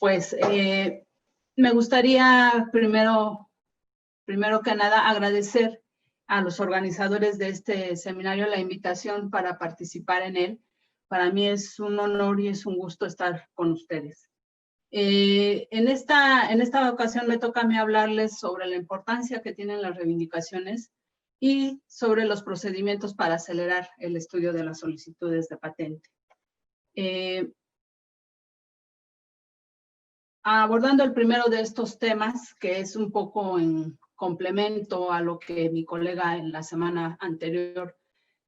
Pues me gustaría primero que nada agradecer a los organizadores de este seminario la invitación para participar en él. Para mí es un honor y es un gusto estar con ustedes. En esta ocasión me toca a mí hablarles sobre la importancia que tienen las reivindicaciones y sobre los procedimientos para acelerar el estudio de las solicitudes de patente. Abordando el primero de estos temas, que es un poco en complemento a lo que mi colega en la semana anterior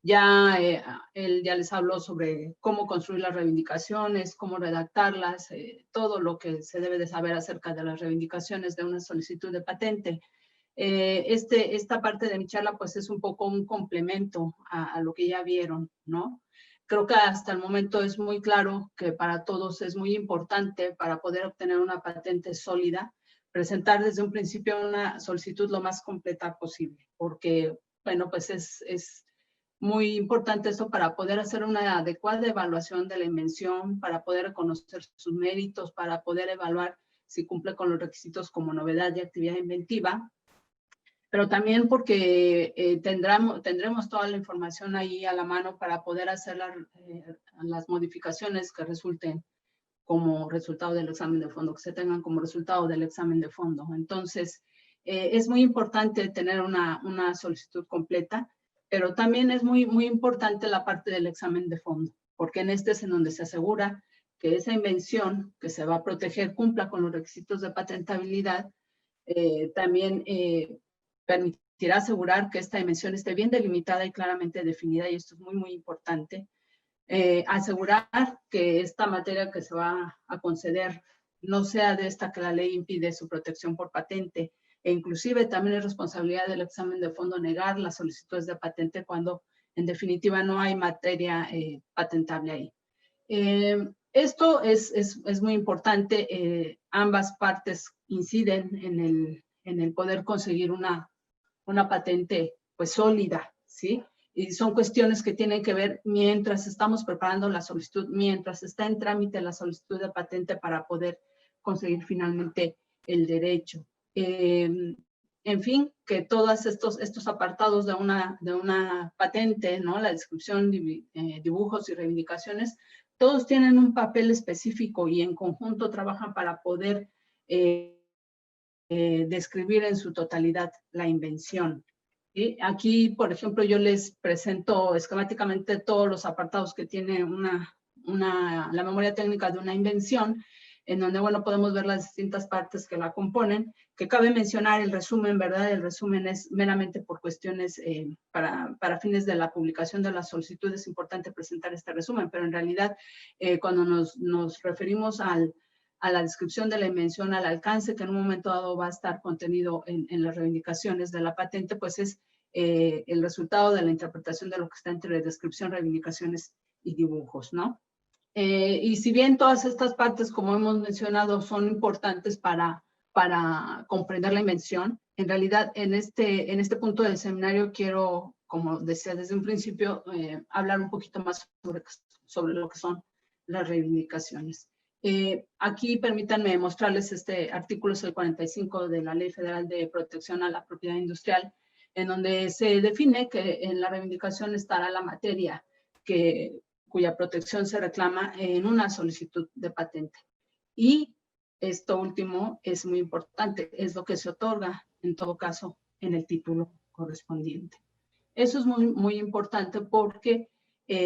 él ya les habló sobre cómo construir las reivindicaciones, cómo redactarlas, todo lo que se debe de saber acerca de las reivindicaciones de una solicitud de patente. Esta parte de mi charla pues es un poco un complemento a lo que ya vieron, ¿no? Creo que hasta el momento es muy claro que para todos es muy importante para poder obtener una patente sólida, presentar desde un principio una solicitud lo más completa posible, porque, bueno, pues es muy importante eso para poder hacer una adecuada evaluación de la invención, para poder reconocer sus méritos, para poder evaluar si cumple con los requisitos como novedad y actividad inventiva, pero también porque tendremos toda la información ahí a la mano para poder hacer las modificaciones que resulten como resultado del examen de fondo, que se tengan como resultado del examen de fondo. Entonces, es muy importante tener una solicitud completa, pero también es muy importante la parte del examen de fondo, porque en este es en donde se asegura que esa invención que se va a proteger cumpla con los requisitos de patentabilidad. También permitirá asegurar que esta invención esté bien delimitada y claramente definida, y esto es muy importante. Asegurar que esta materia que se va a conceder no sea de esta que la ley impide su protección por patente, e inclusive también es responsabilidad del examen de fondo negar las solicitudes de patente cuando en definitiva no hay materia patentable ahí. Esto es muy importante. Ambas partes inciden en el poder conseguir una patente pues sólida, ¿sí? Y son cuestiones que tienen que ver mientras estamos preparando la solicitud, mientras está en trámite la solicitud de patente para poder conseguir finalmente el derecho. En fin, que todos estos apartados de una patente, ¿no? La descripción, dibujos y reivindicaciones, todos tienen un papel específico y en conjunto trabajan para poder describir en su totalidad la invención. ¿Sí? Aquí, por ejemplo, yo les presento esquemáticamente todos los apartados que tiene la memoria técnica de una invención, en donde, bueno, podemos ver las distintas partes que la componen, que cabe mencionar el resumen, ¿verdad? El resumen es meramente por cuestiones, para fines de la publicación de la solicitud es importante presentar este resumen, pero en realidad cuando nos referimos a la descripción de la invención, al alcance que en un momento dado va a estar contenido en las reivindicaciones de la patente, pues es el resultado de la interpretación de lo que está entre descripción, reivindicaciones y dibujos, ¿no? Y si bien todas estas partes, como hemos mencionado, son importantes para comprender la invención, en realidad en este punto del seminario quiero, como decía desde un principio, hablar un poquito más sobre lo que son las reivindicaciones. Aquí permítanme mostrarles este artículo, es el 45 de la Ley Federal de Protección a la Propiedad Industrial, en donde se define que en la reivindicación estará la materia cuya protección se reclama en una solicitud de patente. Y esto último es muy importante, es lo que se otorga, en todo caso, en el título correspondiente. Eso es muy importante porque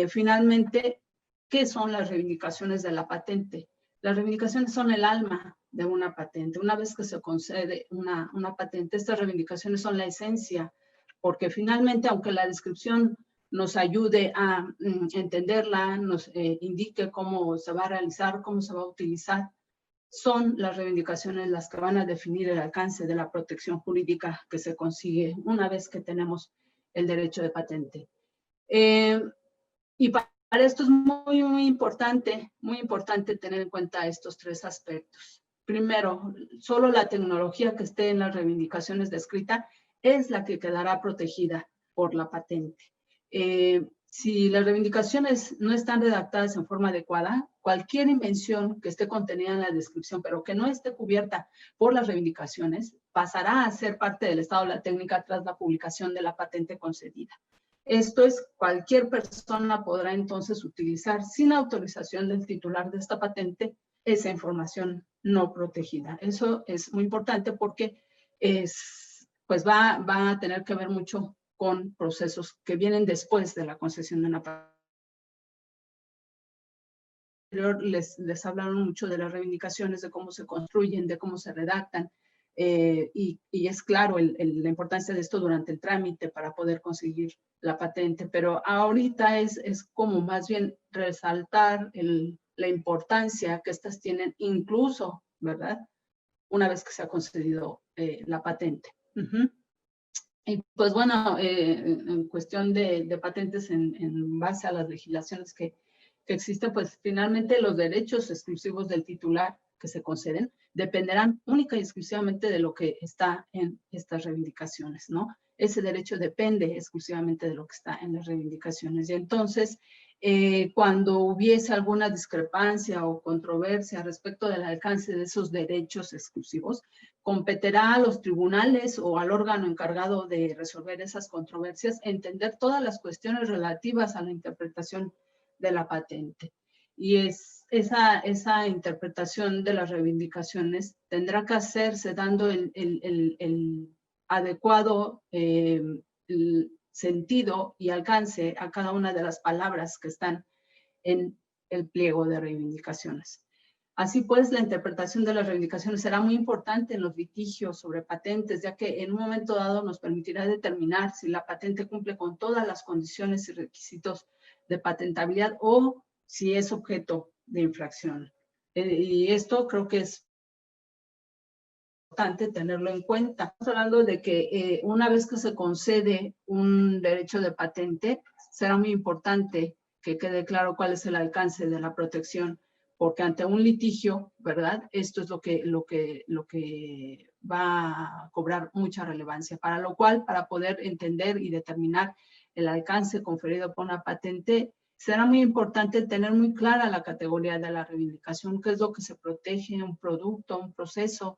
finalmente, ¿qué son las reivindicaciones de la patente? Las reivindicaciones son el alma de una patente. Una vez que se concede una patente, estas reivindicaciones son la esencia, porque finalmente, aunque la descripción nos ayude a entenderla, nos indique cómo se va a realizar, cómo se va a utilizar, son las reivindicaciones las que van a definir el alcance de la protección jurídica que se consigue una vez que tenemos el derecho de patente. Y para esto es muy importante tener en cuenta estos tres aspectos. Primero, solo la tecnología que esté en las reivindicaciones descrita es la que quedará protegida por la patente. si las reivindicaciones no están redactadas en forma adecuada, cualquier invención que esté contenida en la descripción, pero que no esté cubierta por las reivindicaciones, pasará a ser parte del estado de la técnica tras la publicación de la patente concedida. Esto es, cualquier persona podrá entonces utilizar sin autorización del titular de esta patente esa información no protegida. Eso es muy importante porque pues va a tener que ver mucho con procesos que vienen después de la concesión de una patente. Les hablaron mucho de las reivindicaciones, de cómo se construyen, de cómo se redactan, y es claro la importancia de esto durante el trámite para poder conseguir la patente, pero ahorita es como más bien resaltar la importancia que estas tienen incluso, ¿verdad? Una vez que se ha concedido la patente. Y pues bueno, en cuestión de patentes en base a las legislaciones que existen, pues finalmente los derechos exclusivos del titular que se conceden dependerán única y exclusivamente de lo que está en estas reivindicaciones, ¿no? Ese derecho depende exclusivamente de lo que está en las reivindicaciones. Y entonces, cuando hubiese alguna discrepancia o controversia respecto del alcance de esos derechos exclusivos, competirá a los tribunales o al órgano encargado de resolver esas controversias entender todas las cuestiones relativas a la interpretación de la patente. Y esa interpretación de las reivindicaciones tendrá que hacerse dando el adecuado el sentido y alcance a cada una de las palabras que están en el pliego de reivindicaciones. Así pues, la interpretación de las reivindicaciones será muy importante en los litigios sobre patentes, ya que en un momento dado nos permitirá determinar si la patente cumple con todas las condiciones y requisitos de patentabilidad o si es objeto de infracción. Y esto creo que es importante tenerlo en cuenta. Estamos hablando de que una vez que se concede un derecho de patente, será muy importante que quede claro cuál es el alcance de la protección, porque ante un litigio, ¿verdad? Esto es lo que va a cobrar mucha relevancia, para lo cual, para poder entender y determinar el alcance conferido por una patente, será muy importante tener muy clara la categoría de la reivindicación, qué es lo que se protege, un producto, un proceso.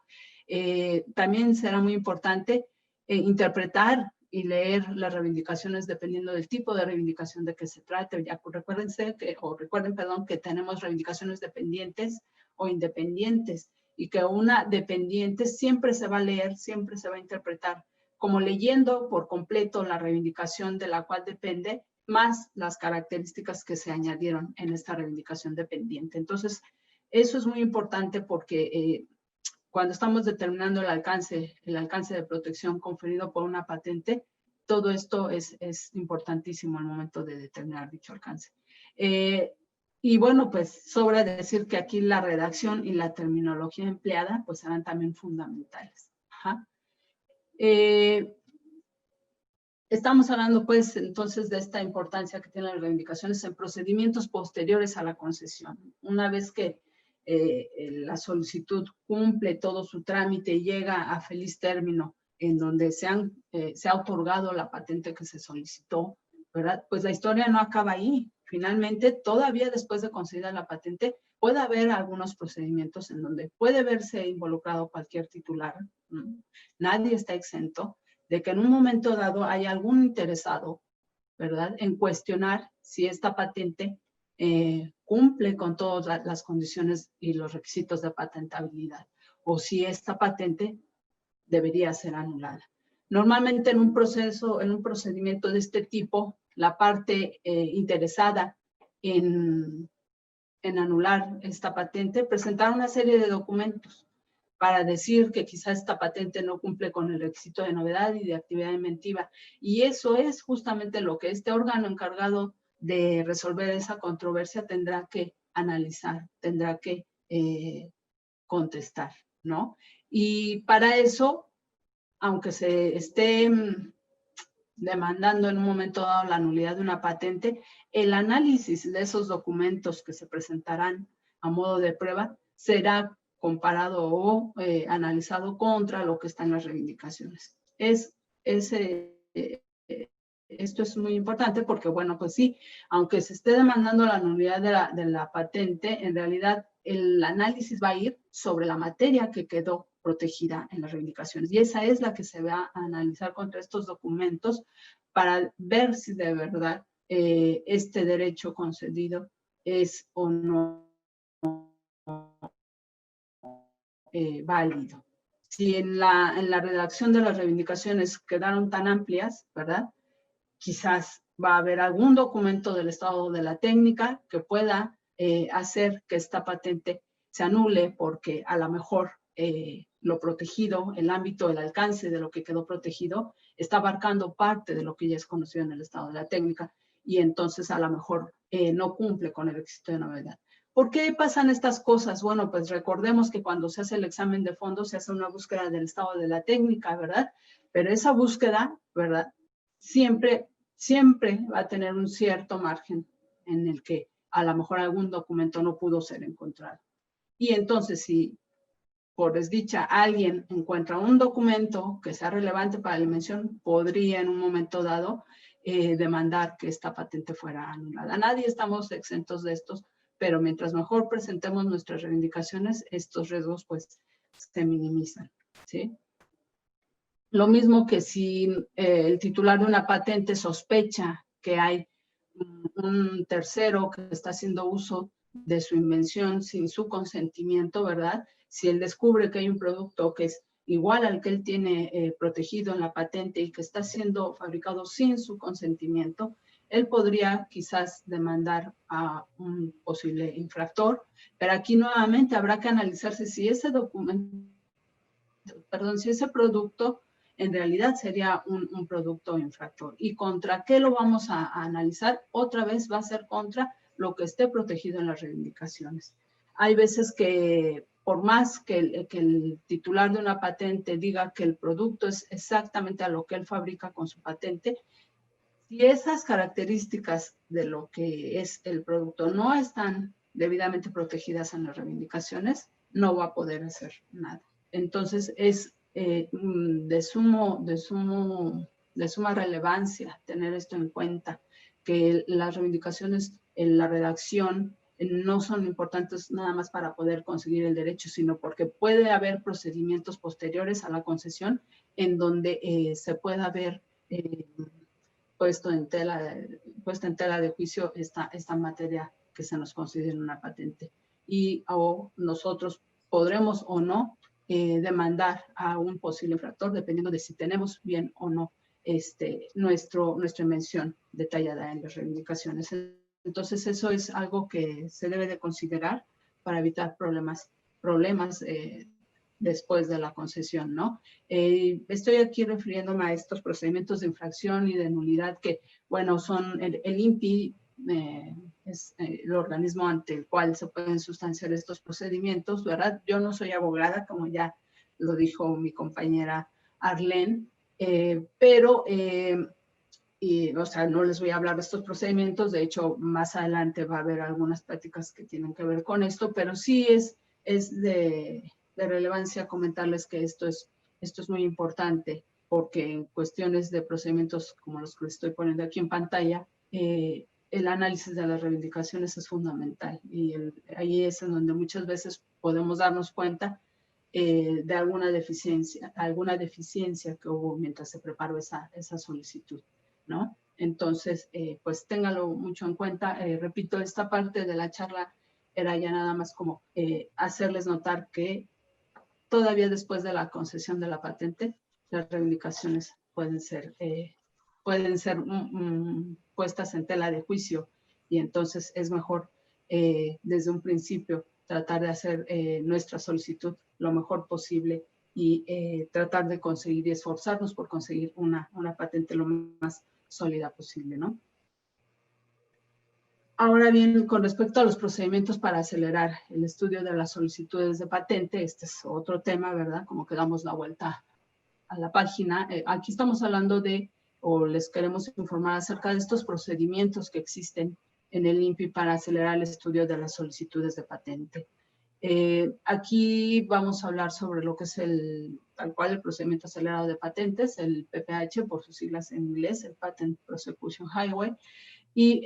También será muy importante interpretar y leer las reivindicaciones dependiendo del tipo de reivindicación de que se trate. Ya recuerden, que tenemos reivindicaciones dependientes o independientes y que una dependiente siempre se va a leer, siempre se va a interpretar como leyendo por completo la reivindicación de la cual depende, más las características que se añadieron en esta reivindicación dependiente. Entonces, eso es muy importante porque cuando estamos determinando el alcance de protección conferido por una patente, todo esto es importantísimo al momento de determinar dicho alcance. Y bueno, pues sobra decir que aquí la redacción y la terminología empleada pues serán también fundamentales. Ajá. Estamos hablando pues entonces de esta importancia que tienen las reivindicaciones en procedimientos posteriores a la concesión. Una vez que la solicitud cumple todo su trámite y llega a feliz término en donde se ha otorgado la patente que se solicitó, ¿verdad? Pues la historia no acaba ahí. Finalmente, todavía después de concedida la patente, puede haber algunos procedimientos en donde puede verse involucrado cualquier titular. Nadie está exento de que en un momento dado haya algún interesado, ¿verdad?, en cuestionar si esta patente cumple con todas las condiciones y los requisitos de patentabilidad o si esta patente debería ser anulada. Normalmente en un procedimiento de este tipo, la parte interesada en anular esta patente presentará una serie de documentos para decir que quizás esta patente no cumple con el requisito de novedad y de actividad inventiva. Y eso es justamente lo que este órgano encargado de resolver esa controversia tendrá que analizar, tendrá que contestar, ¿no? Y para eso, aunque se esté demandando en un momento dado la nulidad de una patente, el análisis de esos documentos que se presentarán a modo de prueba será comparado o analizado contra lo que está en las reivindicaciones. Es esto es muy importante porque, bueno, pues sí, aunque se esté demandando la nulidad de la patente, en realidad el análisis va a ir sobre la materia que quedó protegida en las reivindicaciones. Y esa es la que se va a analizar contra estos documentos para ver si de verdad este derecho concedido es o no válido. Si en la redacción de las reivindicaciones quedaron tan amplias, ¿verdad? Quizás va a haber algún documento del estado de la técnica que pueda hacer que esta patente se anule porque a lo mejor lo protegido, el ámbito, el alcance de lo que quedó protegido está abarcando parte de lo que ya es conocido en el estado de la técnica y entonces a lo mejor no cumple con el requisito de novedad. ¿Por qué pasan estas cosas? Bueno, pues recordemos que cuando se hace el examen de fondo se hace una búsqueda del estado de la técnica, ¿verdad? Pero esa búsqueda, ¿verdad? Siempre va a tener un cierto margen en el que a lo mejor algún documento no pudo ser encontrado. Y entonces, si por desdicha alguien encuentra un documento que sea relevante para la invención, podría en un momento dado demandar que esta patente fuera anulada. Nadie estamos exentos de estos, pero mientras mejor presentemos nuestras reivindicaciones, estos riesgos pues se minimizan, ¿sí? Lo mismo que si el titular de una patente sospecha que hay un tercero que está haciendo uso de su invención sin su consentimiento, ¿verdad? Si él descubre que hay un producto que es igual al que él tiene protegido en la patente y que está siendo fabricado sin su consentimiento, él podría quizás demandar a un posible infractor, pero aquí nuevamente habrá que analizarse si ese documento, si ese producto en realidad sería un producto infractor. ¿Y contra qué lo vamos a analizar? Otra vez va a ser contra lo que esté protegido en las reivindicaciones. Hay veces que por más que el titular de una patente diga que el producto es exactamente a lo que él fabrica con su patente, si esas características de lo que es el producto no están debidamente protegidas en las reivindicaciones, no va a poder hacer nada. Entonces es de suma relevancia tener esto en cuenta, que las reivindicaciones en la redacción no son importantes nada más para poder conseguir el derecho, sino porque puede haber procedimientos posteriores a la concesión en donde se pueda ver puesta en tela de juicio esta materia que se nos considera una patente. Y o nosotros podremos o no demandar a un posible infractor, dependiendo de si tenemos bien o no nuestra invención detallada en las reivindicaciones. Entonces, eso es algo que se debe de considerar para evitar problemas después de la concesión, ¿no? Estoy aquí refiriéndome a estos procedimientos de infracción y de nulidad que, bueno, son el INPI, es el organismo ante el cual se pueden sustanciar estos procedimientos, ¿verdad? Yo no soy abogada, como ya lo dijo mi compañera Arlene, pero, o sea, no les voy a hablar de estos procedimientos, de hecho, más adelante va a haber algunas prácticas que tienen que ver con esto, pero sí es de relevancia comentarles que esto es muy importante, porque en cuestiones de procedimientos como los que les estoy poniendo aquí en pantalla, el análisis de las reivindicaciones es fundamental y ahí es en donde muchas veces podemos darnos cuenta de alguna deficiencia que hubo mientras se preparó esa solicitud, ¿no? Entonces, pues téngalo mucho en cuenta. Repito, esta parte de la charla era ya nada más como hacerles notar que todavía después de la concesión de la patente, las reivindicaciones pueden ser puestas en tela de juicio y entonces es mejor desde un principio tratar de hacer nuestra solicitud lo mejor posible y tratar de conseguir y esforzarnos por conseguir una patente lo más sólida posible, ¿no? Ahora bien, con respecto a los procedimientos para acelerar el estudio de las solicitudes de patente, este es otro tema, ¿verdad? Como que damos la vuelta a la página. Aquí estamos hablando o les queremos informar acerca de estos procedimientos que existen en el INPI para acelerar el estudio de las solicitudes de patente. Aquí vamos a hablar sobre lo que es tal cual el procedimiento acelerado de patentes, el PPH por sus siglas en inglés, el Patent Prosecution Highway, y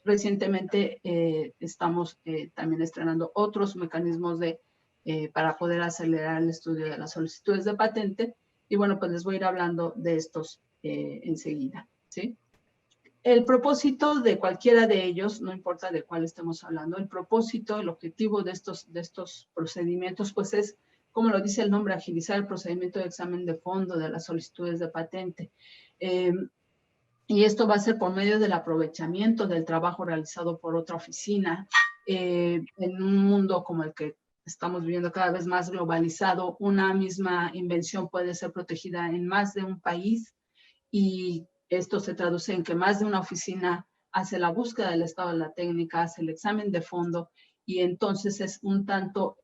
recientemente estamos también estrenando otros mecanismos para poder acelerar el estudio de las solicitudes de patente, y bueno, pues les voy a ir hablando de estos enseguida, ¿sí? El propósito de cualquiera de ellos, no importa de cuál estemos hablando, el propósito, el objetivo de estos procedimientos, pues es, como lo dice el nombre, agilizar el procedimiento de examen de fondo de las solicitudes de patente. Y esto va a ser por medio del aprovechamiento del trabajo realizado por otra oficina. En un mundo como el que estamos viviendo cada vez más globalizado, una misma invención puede ser protegida en más de un país, y esto se traduce en que más de una oficina hace la búsqueda del estado de la técnica, hace el examen de fondo, y entonces es un tanto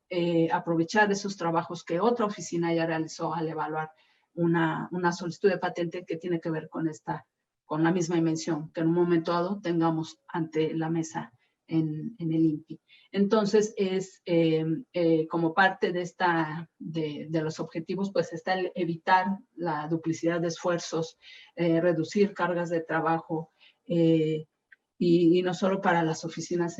aprovechar esos trabajos que otra oficina ya realizó al evaluar una solicitud de patente que tiene que ver con la misma invención que en un momento dado tengamos ante la mesa en el INPI. Entonces, como parte de los objetivos, pues está el evitar la duplicidad de esfuerzos, reducir cargas de trabajo, y no solo para las oficinas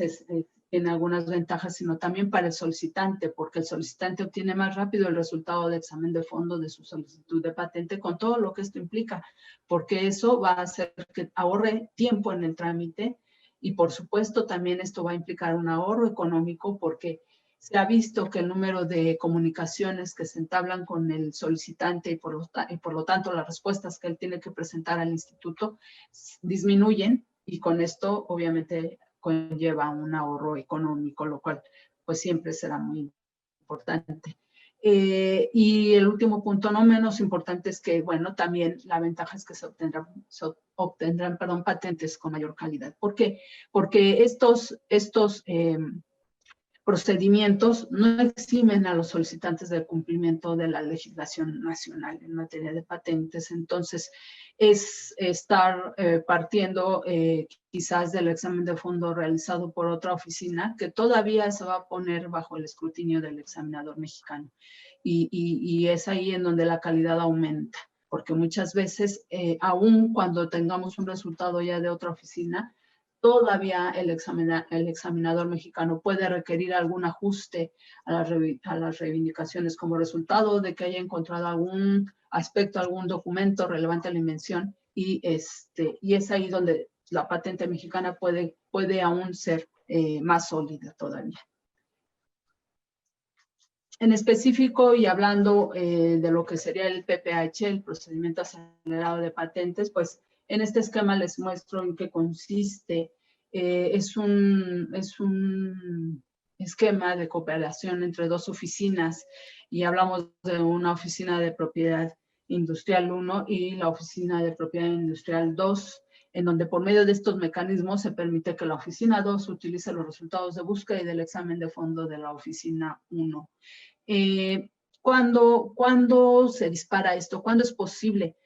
tiene algunas ventajas, sino también para el solicitante, porque el solicitante obtiene más rápido el resultado de examen de fondo de su solicitud de patente, con todo lo que esto implica, porque eso va a hacer que ahorre tiempo en el trámite, y por supuesto también esto va a implicar un ahorro económico, porque se ha visto que el número de comunicaciones que se entablan con el solicitante y por lo tanto las respuestas que él tiene que presentar al instituto disminuyen, y con esto obviamente conlleva un ahorro económico, lo cual pues siempre será muy importante. Y el último punto, no menos importante, es que, bueno, también la ventaja es que se obtendrán patentes con mayor calidad. ¿Por qué? Porque estos procedimientos no eximen a los solicitantes del cumplimiento de la legislación nacional en materia de patentes. Entonces, es estar partiendo quizás del examen de fondo realizado por otra oficina, que todavía se va a poner bajo el escrutinio del examinador mexicano. Y es ahí en donde la calidad aumenta, porque muchas veces, aun cuando tengamos un resultado ya de otra oficina, todavía el examinador mexicano puede requerir algún ajuste a las reivindicaciones como resultado de que haya encontrado algún aspecto, algún documento relevante a la invención, y es ahí donde la patente mexicana puede aún ser más sólida todavía. En específico, y hablando de lo que sería el PPH, el procedimiento acelerado de patentes, pues en este esquema les muestro en qué consiste. Es un esquema de cooperación entre dos oficinas, y hablamos de una oficina de propiedad industrial 1 y la oficina de propiedad industrial 2, en donde por medio de estos mecanismos se permite que la oficina 2 utilice los resultados de búsqueda y del examen de fondo de la oficina 1. ¿Cuándo se dispara esto? ¿Cuándo es posible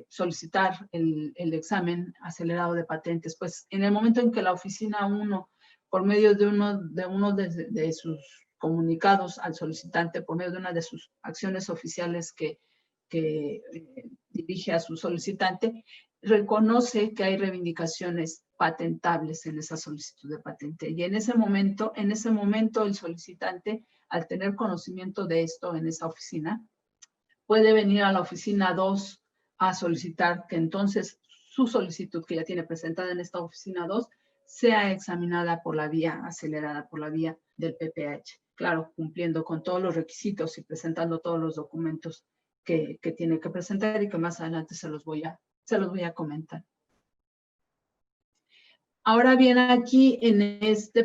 solicitar el examen acelerado de patentes? Pues en el momento en que la oficina 1, por medio de uno de sus comunicados al solicitante, por medio de una de sus acciones oficiales que dirige a su solicitante, reconoce que hay reivindicaciones patentables en esa solicitud de patente. Y en ese momento el solicitante, al tener conocimiento de esto en esa oficina, puede venir a la oficina 2 a solicitar que entonces su solicitud que ya tiene presentada en esta oficina 2 sea examinada por la vía acelerada, por la vía del PPH. Claro, cumpliendo con todos los requisitos y presentando todos los documentos que tiene que presentar, y que más adelante se los voy a comentar. Ahora bien, aquí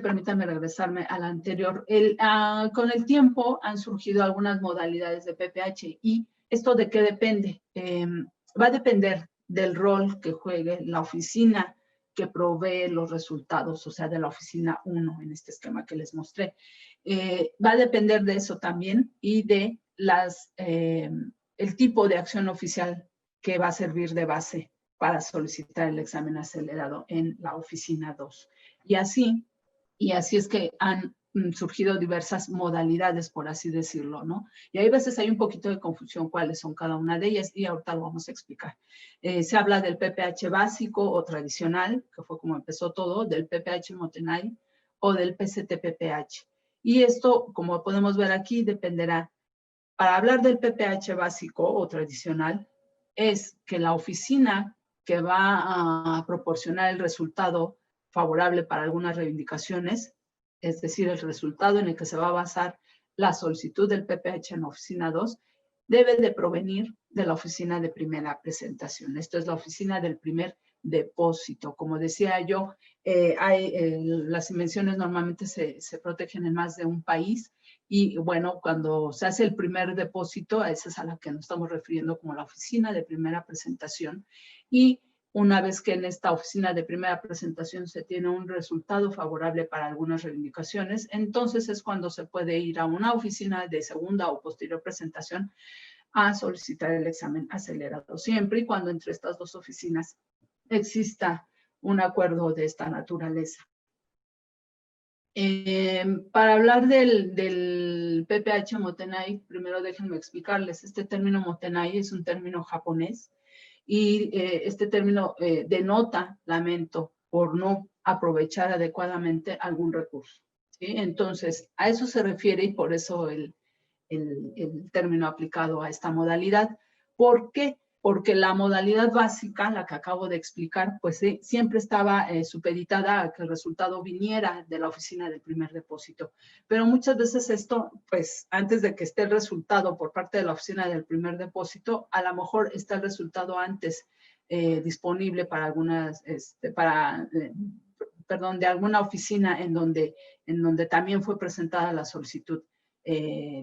permítanme regresarme al anterior. Con el tiempo han surgido algunas modalidades de PPH, y ¿esto de qué depende? Va a depender del rol que juegue la oficina que provee los resultados, o sea, de la oficina 1 en este esquema que les mostré. Va a depender de eso también, y de el tipo de acción oficial que va a servir de base para solicitar el examen acelerado en la oficina 2. Y así es que han surgido diversas modalidades, por así decirlo, ¿no? Y hay veces hay un poquito de confusión cuáles son cada una de ellas y ahorita lo vamos a explicar. Se habla del PPH básico o tradicional, que fue como empezó todo, del PPH Motenay o del PCT-PPH. Y esto, como podemos ver aquí, dependerá. Para hablar del PPH básico o tradicional, es que la oficina que va a proporcionar el resultado favorable para algunas reivindicaciones, es decir, el resultado en el que se va a basar la solicitud del PPH en oficina 2, debe de provenir de la oficina de primera presentación. Esto es la oficina del primer depósito. Como decía yo, las invenciones normalmente se protegen en más de un país y bueno, cuando se hace el primer depósito, a esa es a la que nos estamos refiriendo como la oficina de primera presentación. Y una vez que en esta oficina de primera presentación se tiene un resultado favorable para algunas reivindicaciones, entonces es cuando se puede ir a una oficina de segunda o posterior presentación a solicitar el examen acelerado, siempre y cuando entre estas dos oficinas exista un acuerdo de esta naturaleza. Para hablar del PPH Motenay, primero déjenme explicarles. Este término Motenay es un término japonés y este término denota lamento por no aprovechar adecuadamente algún recurso, ¿sí? Entonces, a eso se refiere y por eso el término aplicado a esta modalidad. ¿Por qué? Porque la modalidad básica, la que acabo de explicar, pues siempre estaba supeditada a que el resultado viniera de la oficina del primer depósito. Pero muchas veces esto, pues antes de que esté el resultado por parte de la oficina del primer depósito, a lo mejor está el resultado antes disponible para algunas, de alguna oficina en donde también fue presentada la solicitud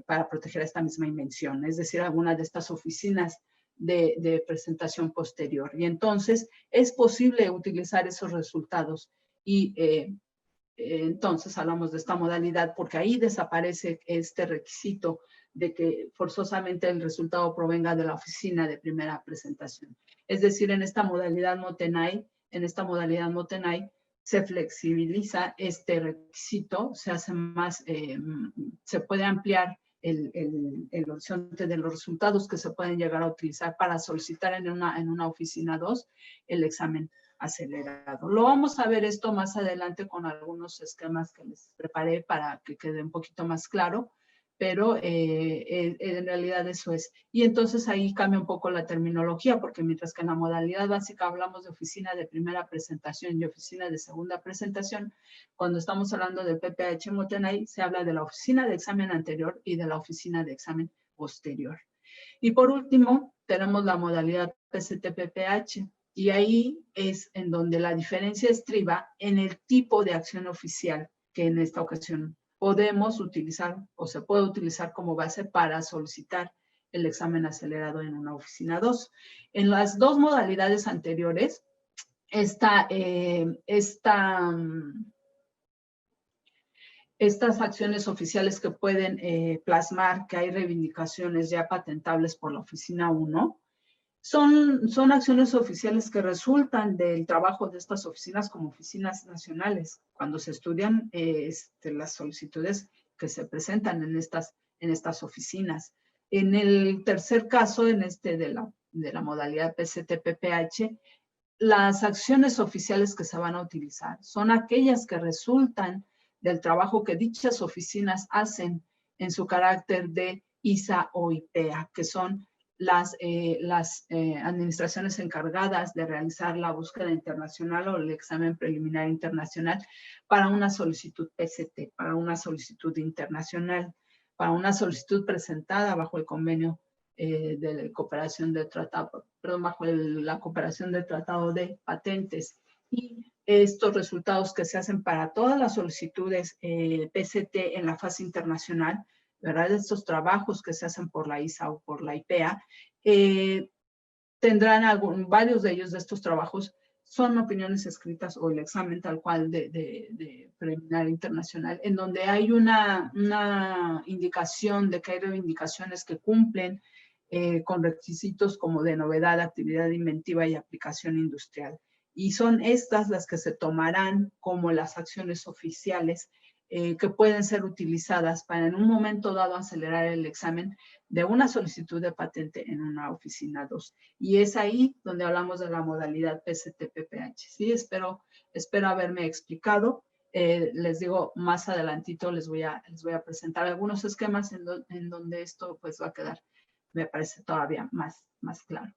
para proteger esta misma invención, es decir, alguna de estas oficinas de presentación posterior. Y entonces es posible utilizar esos resultados y entonces hablamos de esta modalidad porque ahí desaparece este requisito de que forzosamente el resultado provenga de la oficina de primera presentación. Es decir, en esta modalidad Motenay, se flexibiliza este requisito, se hace más, se puede ampliar el horizonte de los resultados que se pueden llegar a utilizar para solicitar en una oficina 2 el examen acelerado. Lo vamos a ver esto más adelante con algunos esquemas que les preparé para que quede un poquito más claro, pero en realidad eso es. Y entonces ahí cambia un poco la terminología, porque mientras que en la modalidad básica hablamos de oficina de primera presentación y oficina de segunda presentación, cuando estamos hablando del PPH Motenay, se habla de la oficina de examen anterior y de la oficina de examen posterior. Y por último, tenemos la modalidad PCT-PPH, y ahí es en donde la diferencia estriba en el tipo de acción oficial que en esta ocasión podemos utilizar o se puede utilizar como base para solicitar el examen acelerado en una oficina 2. En las dos modalidades anteriores, estas acciones oficiales que pueden plasmar que hay reivindicaciones ya patentables por la oficina 1, son acciones oficiales que resultan del trabajo de estas oficinas como oficinas nacionales, cuando se estudian las solicitudes que se presentan en estas oficinas. En el tercer caso, de la modalidad PCT-PPH, las acciones oficiales que se van a utilizar son aquellas que resultan del trabajo que dichas oficinas hacen en su carácter de ISA o IPEA, que son las administraciones encargadas de realizar la búsqueda internacional o el examen preliminar internacional para una solicitud PCT, para una solicitud internacional, para una solicitud presentada bajo el convenio de cooperación de tratado, bajo la cooperación del tratado de patentes. Y estos resultados que se hacen para todas las solicitudes PCT en la fase internacional, ¿verdad? Estos trabajos que se hacen por la ISA o por la IPEA, tendrán varios de ellos, de estos trabajos, son opiniones escritas o el examen tal cual de preliminar internacional, en donde hay una indicación de que hay reivindicaciones que cumplen con requisitos como de novedad, actividad inventiva y aplicación industrial. Y son estas las que se tomarán como las acciones oficiales que pueden ser utilizadas para en un momento dado acelerar el examen de una solicitud de patente en una oficina 2. Y es ahí donde hablamos de la modalidad PCT-PPH. ¿Sí? Espero haberme explicado. Les digo, más adelantito les voy a presentar algunos esquemas en donde esto pues va a quedar, me parece, todavía más claro.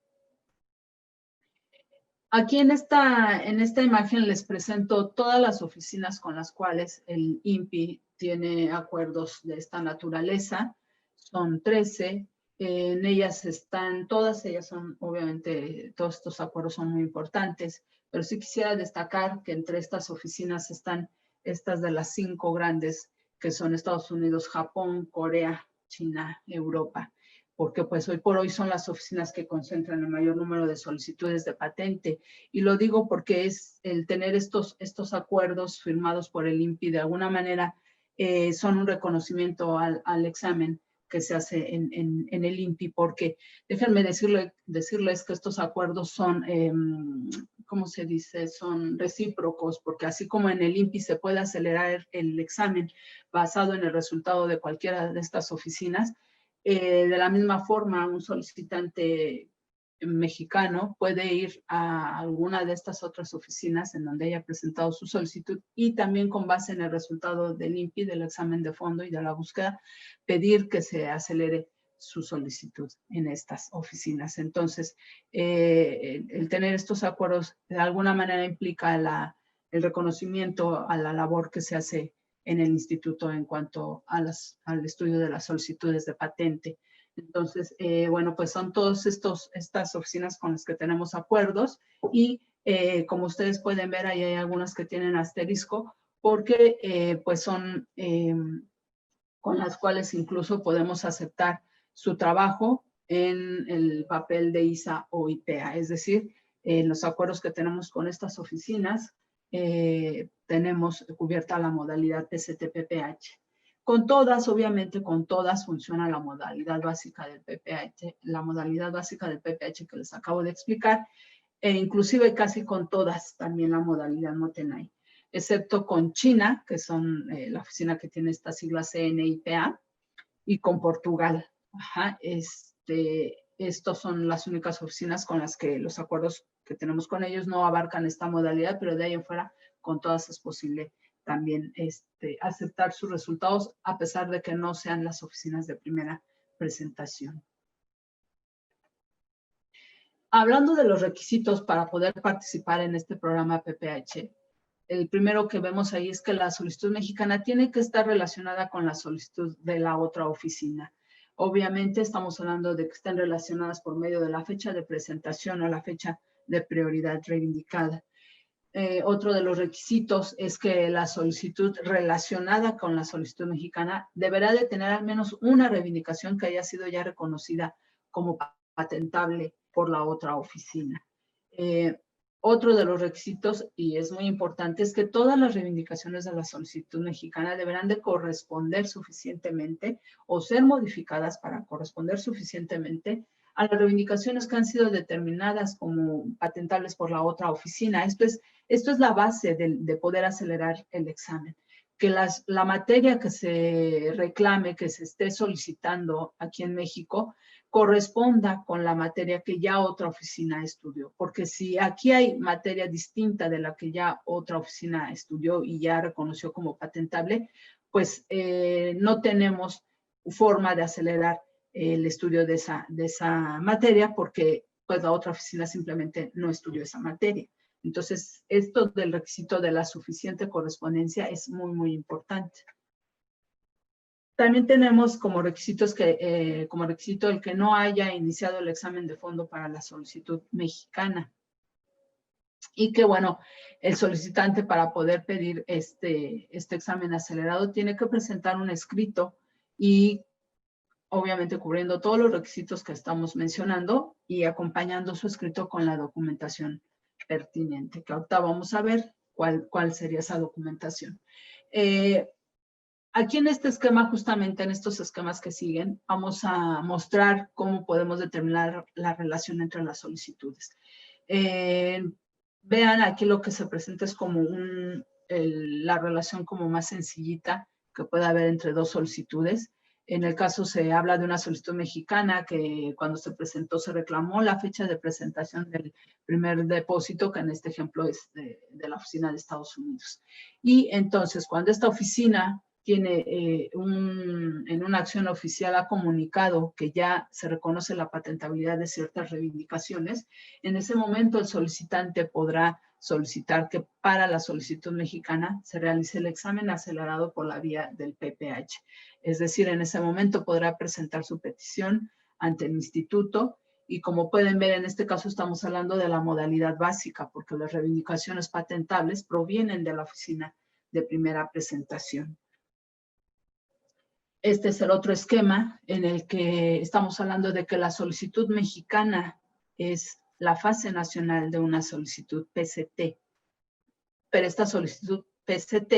Aquí en esta imagen les presento todas las oficinas con las cuales el INPI tiene acuerdos de esta naturaleza. Son 13. En ellas están, todas ellas son, obviamente, todos estos acuerdos son muy importantes, pero sí quisiera destacar que entre estas oficinas están estas de las 5 grandes, que son Estados Unidos, Japón, Corea, China, Europa, porque pues hoy por hoy son las oficinas que concentran el mayor número de solicitudes de patente. Y lo digo porque es el tener estos acuerdos firmados por el INPI, de alguna manera son un reconocimiento al examen que se hace en el INPI, porque déjenme decirles que estos acuerdos son, ¿cómo se dice? Son recíprocos, porque así como en el INPI se puede acelerar el examen basado en el resultado de cualquiera de estas oficinas, de la misma forma, un solicitante mexicano puede ir a alguna de estas otras oficinas en donde haya presentado su solicitud y también con base en el resultado del INPI, del examen de fondo y de la búsqueda, pedir que se acelere su solicitud en estas oficinas. Entonces, el tener estos acuerdos de alguna manera implica el reconocimiento a la labor que se hace en el instituto en cuanto al estudio de las solicitudes de patente. Entonces, bueno, pues son todas estas oficinas con las que tenemos acuerdos y como ustedes pueden ver, ahí hay algunas que tienen asterisco porque pues son con las cuales incluso podemos aceptar su trabajo en el papel de ISA o IPEA. Es decir, los acuerdos que tenemos con estas oficinas, tenemos cubierta la modalidad PCT-PPH. Con todas, obviamente, con todas funciona la modalidad básica del PPH, la modalidad básica del PPH que les acabo de explicar, e inclusive casi con todas también la modalidad Motenai, excepto con China, que son la oficina que tiene esta sigla CNIPA, y con Portugal. Ajá, estos son las únicas oficinas con las que los acuerdos que tenemos con ellos no abarcan esta modalidad, pero de ahí en fuera con todas es posible también aceptar sus resultados a pesar de que no sean las oficinas de primera presentación. Hablando de los requisitos para poder participar en este programa PPH, el primero que vemos ahí es que la solicitud mexicana tiene que estar relacionada con la solicitud de la otra oficina. Obviamente estamos hablando de que estén relacionadas por medio de la fecha de presentación o la fecha de prioridad reivindicada. Otro de los requisitos es que la solicitud relacionada con la solicitud mexicana deberá de tener al menos una reivindicación que haya sido ya reconocida como patentable por la otra oficina. Otro de los requisitos, y es muy importante, es que todas las reivindicaciones de la solicitud mexicana deberán de corresponder suficientemente o ser modificadas para corresponder suficientemente a las reivindicaciones que han sido determinadas como patentables por la otra oficina. Esto es la base de poder acelerar el examen. Que la materia que se reclame, que se esté solicitando aquí en México, corresponda con la materia que ya otra oficina estudió. Porque si aquí hay materia distinta de la que ya otra oficina estudió y ya reconoció como patentable, pues no tenemos forma de acelerar el estudio de esa materia porque pues la otra oficina simplemente no estudió esa materia. Entonces, esto del requisito de la suficiente correspondencia es muy, muy importante. También tenemos como requisito el que no haya iniciado el examen de fondo para la solicitud mexicana. Y que, bueno, el solicitante para poder pedir este examen acelerado tiene que presentar un escrito y obviamente cubriendo todos los requisitos que estamos mencionando y acompañando su escrito con la documentación pertinente, que ahorita vamos a ver cuál sería esa documentación. Aquí en este esquema, justamente en estos esquemas que siguen, vamos a mostrar cómo podemos determinar la relación entre las solicitudes. Vean, aquí lo que se presenta es como la relación como más sencillita que puede haber entre dos solicitudes. En el caso se habla de una solicitud mexicana que cuando se presentó se reclamó la fecha de presentación del primer depósito, que en este ejemplo es de la oficina de Estados Unidos. Y entonces cuando esta oficina tiene en una acción oficial ha comunicado que ya se reconoce la patentabilidad de ciertas reivindicaciones, en ese momento el solicitante podrá solicitar que para la solicitud mexicana se realice el examen acelerado por la vía del PPH. Es decir, en ese momento podrá presentar su petición ante el instituto y como pueden ver, en este caso estamos hablando de la modalidad básica porque las reivindicaciones patentables provienen de la oficina de primera presentación. Este es el otro esquema en el que estamos hablando de que la solicitud mexicana es la fase nacional de una solicitud PCT. Pero esta solicitud PCT,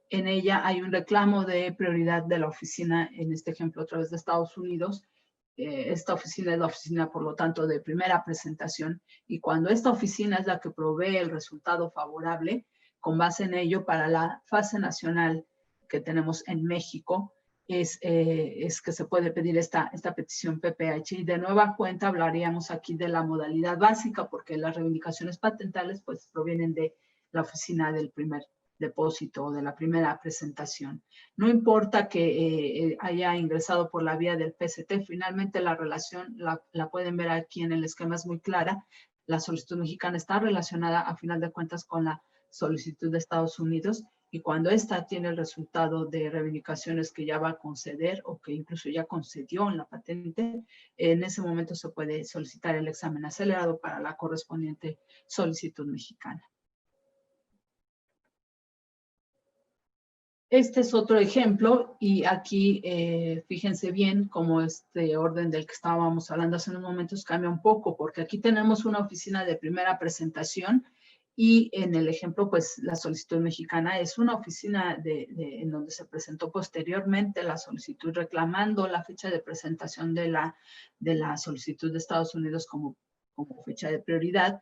en ella hay un reclamo de prioridad de la oficina, en este ejemplo a través de Estados Unidos. Esta oficina es la oficina, por lo tanto, de primera presentación. Y cuando esta oficina es la que provee el resultado favorable, con base en ello, para la fase nacional que tenemos en México, es que se puede pedir esta petición PPH. Y de nueva cuenta hablaríamos aquí de la modalidad básica, porque las reivindicaciones patentales pues provienen de la oficina del primer depósito o de la primera presentación. No importa que haya ingresado por la vía del PCT, finalmente la relación la pueden ver aquí en el esquema, es muy clara. La solicitud mexicana está relacionada a final de cuentas con la solicitud de Estados Unidos y cuando ésta tiene el resultado de reivindicaciones que ya va a conceder o que incluso ya concedió en la patente, en ese momento se puede solicitar el examen acelerado para la correspondiente solicitud mexicana. Este es otro ejemplo y aquí fíjense bien cómo este orden del que estábamos hablando hace unos momentos cambia un poco, porque aquí tenemos una oficina de primera presentación y en el ejemplo, pues la solicitud mexicana es una oficina en donde se presentó posteriormente la solicitud reclamando la fecha de presentación de la solicitud de Estados Unidos como fecha de prioridad.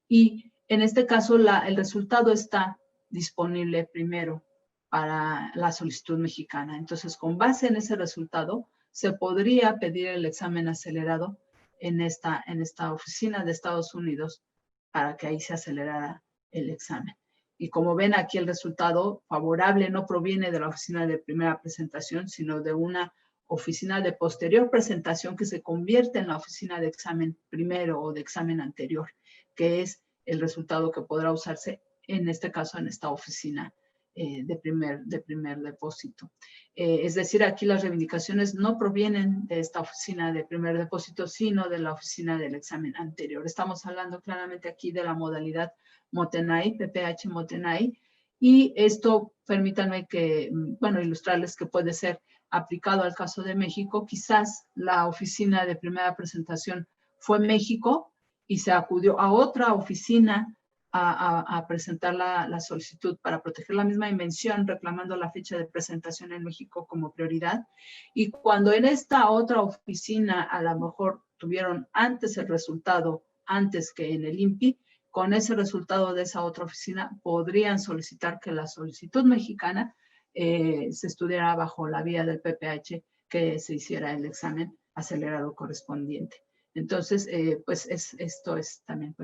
Y en este caso, el resultado está disponible primero para la solicitud mexicana. Entonces, con base en ese resultado, se podría pedir el examen acelerado en esta oficina de Estados Unidos para que ahí se acelerara el examen. Y como ven aquí, el resultado favorable no proviene de la oficina de primera presentación, sino de una oficina de posterior presentación que se convierte en la oficina de examen primero o de examen anterior, que es el resultado que podrá usarse en este caso en esta oficina de primer depósito. Es decir, aquí las reivindicaciones no provienen de esta oficina de primer depósito, sino de la oficina del examen anterior. Estamos hablando claramente aquí de la modalidad Motenay, PPH Motenay, y esto, permítanme ilustrarles que puede ser aplicado al caso de México. Quizás la oficina de primera presentación fue México y se acudió a otra oficina a presentar la solicitud para proteger la misma invención, reclamando la fecha de presentación en México como prioridad. Y cuando en esta otra oficina a lo mejor tuvieron antes el resultado, antes que en el INPI, con ese resultado de esa otra oficina podrían solicitar que la solicitud mexicana se estudiara bajo la vía del PPH, que se hiciera el examen acelerado correspondiente. Entonces, esto es también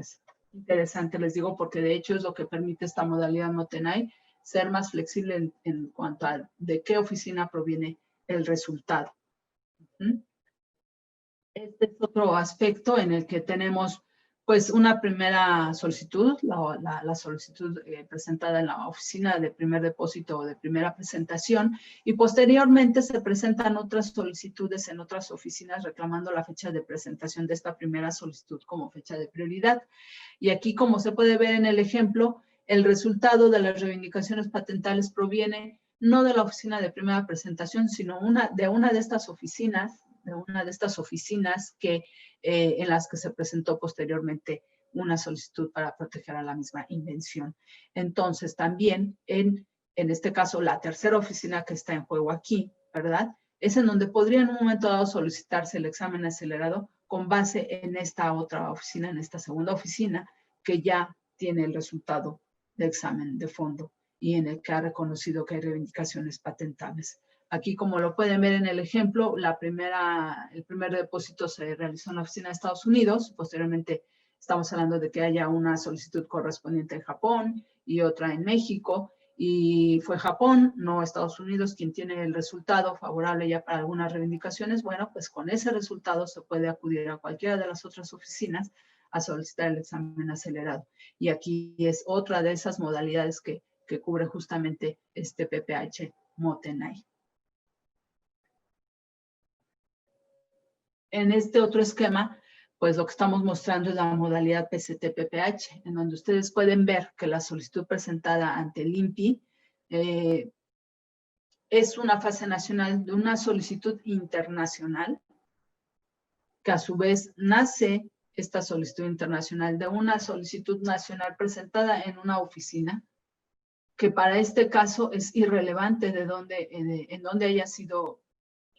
interesante, les digo, porque de hecho es lo que permite esta modalidad Motenay, ser más flexible en cuanto a de qué oficina proviene el resultado. Este es otro aspecto en el que tenemos pues una primera solicitud, la solicitud presentada en la oficina de primer depósito o de primera presentación, y posteriormente se presentan otras solicitudes en otras oficinas reclamando la fecha de presentación de esta primera solicitud como fecha de prioridad. Y aquí, como se puede ver en el ejemplo, el resultado de las reivindicaciones patentales proviene no de la oficina de primera presentación, sino de una de estas oficinas que en las que se presentó posteriormente una solicitud para proteger a la misma invención. Entonces, también en este caso, la tercera oficina que está en juego aquí, ¿verdad? Es en donde podría en un momento dado solicitarse el examen acelerado con base en esta otra oficina, en esta segunda oficina, que ya tiene el resultado de examen de fondo y en el que ha reconocido que hay reivindicaciones patentables. Aquí, como lo pueden ver en el ejemplo, el primer depósito se realizó en la oficina de Estados Unidos. Posteriormente, estamos hablando de que haya una solicitud correspondiente en Japón y otra en México. Y fue Japón, no Estados Unidos, quien tiene el resultado favorable ya para algunas reivindicaciones. Bueno, pues con ese resultado se puede acudir a cualquiera de las otras oficinas a solicitar el examen acelerado. Y aquí es otra de esas modalidades que cubre justamente este PPH Motenai. En este otro esquema, pues lo que estamos mostrando es la modalidad PCT-PPH, en donde ustedes pueden ver que la solicitud presentada ante el INPI es una fase nacional de una solicitud internacional, que a su vez nace esta solicitud internacional de una solicitud nacional presentada en una oficina, que para este caso es irrelevante en dónde haya sido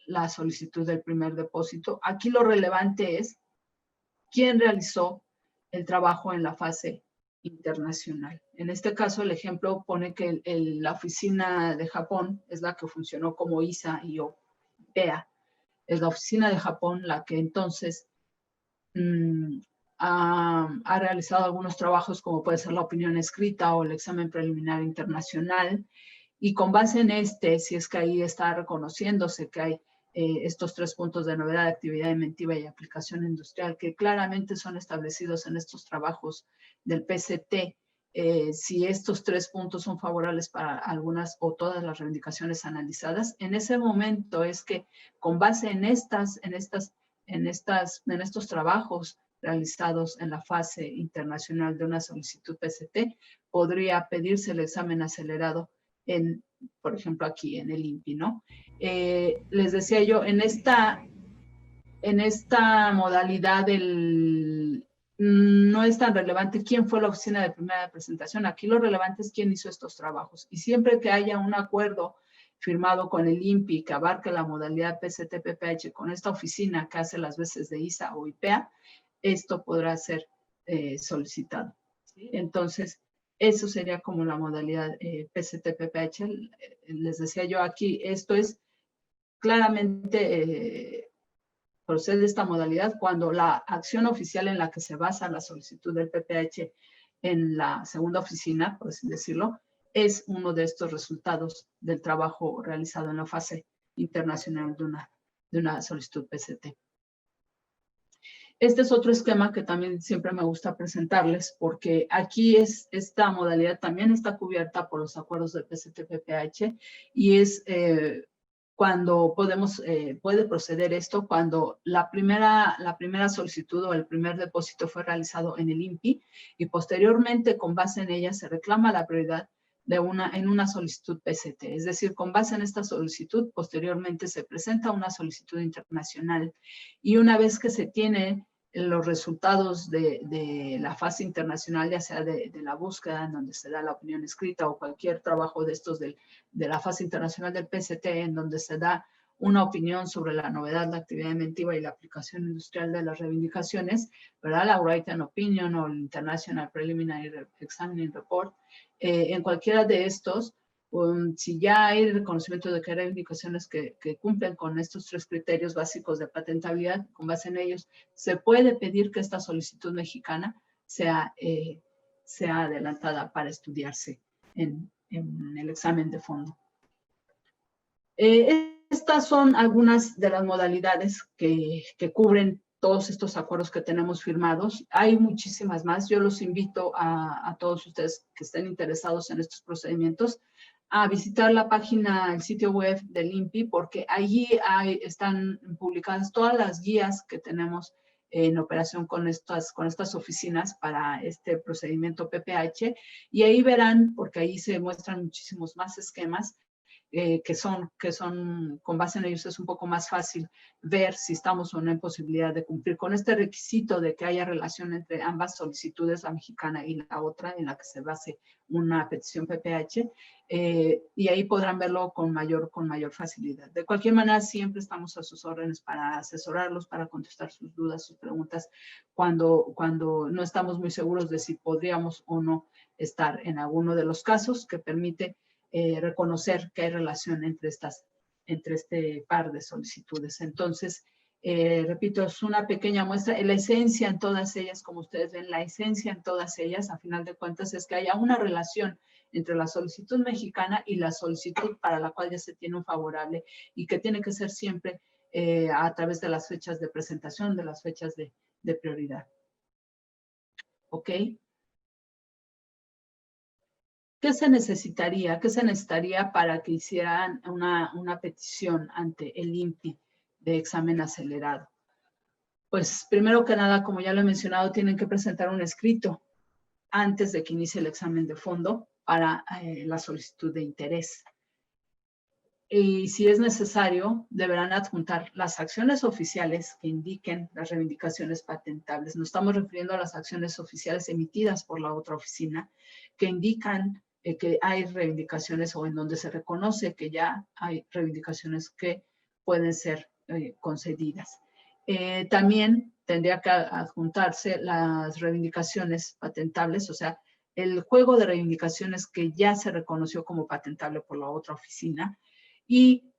la solicitud del primer depósito. Aquí lo relevante es quién realizó el trabajo en la fase internacional. En este caso, el ejemplo pone que la oficina de Japón es la que funcionó como ISA y OPEA. Es la oficina de Japón la que entonces ha realizado algunos trabajos, como puede ser la opinión escrita o el examen preliminar internacional. Y con base en si es que ahí está reconociéndose que hay estos 3 puntos de novedad, actividad inventiva y aplicación industrial, que claramente son establecidos en estos trabajos del PCT, si estos 3 puntos son favorables para algunas o todas las reivindicaciones analizadas, en ese momento es que con base en estos trabajos realizados en la fase internacional de una solicitud PCT, podría pedirse el examen acelerado por ejemplo, aquí en el INPI, ¿no? Les decía yo, en esta modalidad no es tan relevante quién fue la oficina de primera presentación. Aquí lo relevante es quién hizo estos trabajos. Y siempre que haya un acuerdo firmado con el INPI que abarque la modalidad PCT-PPH con esta oficina que hace las veces de ISA o IPEA, esto podrá ser solicitado. ¿Sí? Entonces, eso sería como la modalidad PCT-PPH. Les decía yo aquí, esto es claramente procede esta modalidad cuando la acción oficial en la que se basa la solicitud del PPH en la segunda oficina, por así decirlo, es uno de estos resultados del trabajo realizado en la fase internacional de una solicitud PCT. Este es otro esquema que también siempre me gusta presentarles, porque aquí esta modalidad también está cubierta por los acuerdos del PCT-PPH y es cuando puede proceder esto cuando la primera solicitud o el primer depósito fue realizado en el INPI y posteriormente con base en ella se reclama la prioridad en una solicitud PCT. Es decir, con base en esta solicitud, posteriormente se presenta una solicitud internacional y una vez que se tiene los resultados de la fase internacional, ya sea de la búsqueda en donde se da la opinión escrita o cualquier trabajo de estos de la fase internacional del PCT en donde se da una opinión sobre la novedad, la actividad inventiva y la aplicación industrial de las reivindicaciones, ¿verdad? La Written Opinion o el International Preliminary Examining Report. En cualquiera de estos, si ya hay reconocimiento de que hay reivindicaciones que cumplen con estos 3 criterios básicos de patentabilidad, con base en ellos, se puede pedir que esta solicitud mexicana sea adelantada para estudiarse en el examen de fondo. Estas son algunas de las modalidades que cubren todos estos acuerdos que tenemos firmados. Hay muchísimas más. Yo los invito a todos ustedes que estén interesados en estos procedimientos a visitar la página, el sitio web del INPI, porque allí están publicadas todas las guías que tenemos en operación con estas oficinas para este procedimiento PPH, y ahí verán, porque ahí se muestran muchísimos más esquemas, que son, con base en ellos es un poco más fácil ver si estamos o no en posibilidad de cumplir con este requisito de que haya relación entre ambas solicitudes, la mexicana y la otra, en la que se base una petición PPH, y ahí podrán verlo con mayor facilidad. De cualquier manera, siempre estamos a sus órdenes para asesorarlos, para contestar sus dudas, sus preguntas, cuando no estamos muy seguros de si podríamos o no estar en alguno de los casos que permite reconocer que hay relación entre este par de solicitudes. Entonces, repito, es una pequeña muestra. La esencia en todas ellas, como ustedes ven, la esencia en todas ellas, a final de cuentas, es que haya una relación entre la solicitud mexicana y la solicitud para la cual ya se tiene un favorable y que tiene que ser siempre a través de las fechas de presentación, de las fechas de prioridad. ¿Ok? ¿Qué se necesitaría? ¿Qué se necesitaría para que hicieran una petición ante el INPI de examen acelerado? Pues primero que nada, como ya lo he mencionado, tienen que presentar un escrito antes de que inicie el examen de fondo para la solicitud de interés. Y si es necesario, deberán adjuntar las acciones oficiales que indiquen las reivindicaciones patentables. Nos estamos refiriendo a las acciones oficiales emitidas por la otra oficina que indican que hay reivindicaciones o en donde se reconoce que ya hay reivindicaciones que pueden ser concedidas. También tendría que adjuntarse las reivindicaciones patentables, o sea, el juego de reivindicaciones que ya se reconoció como patentable por la otra oficina, y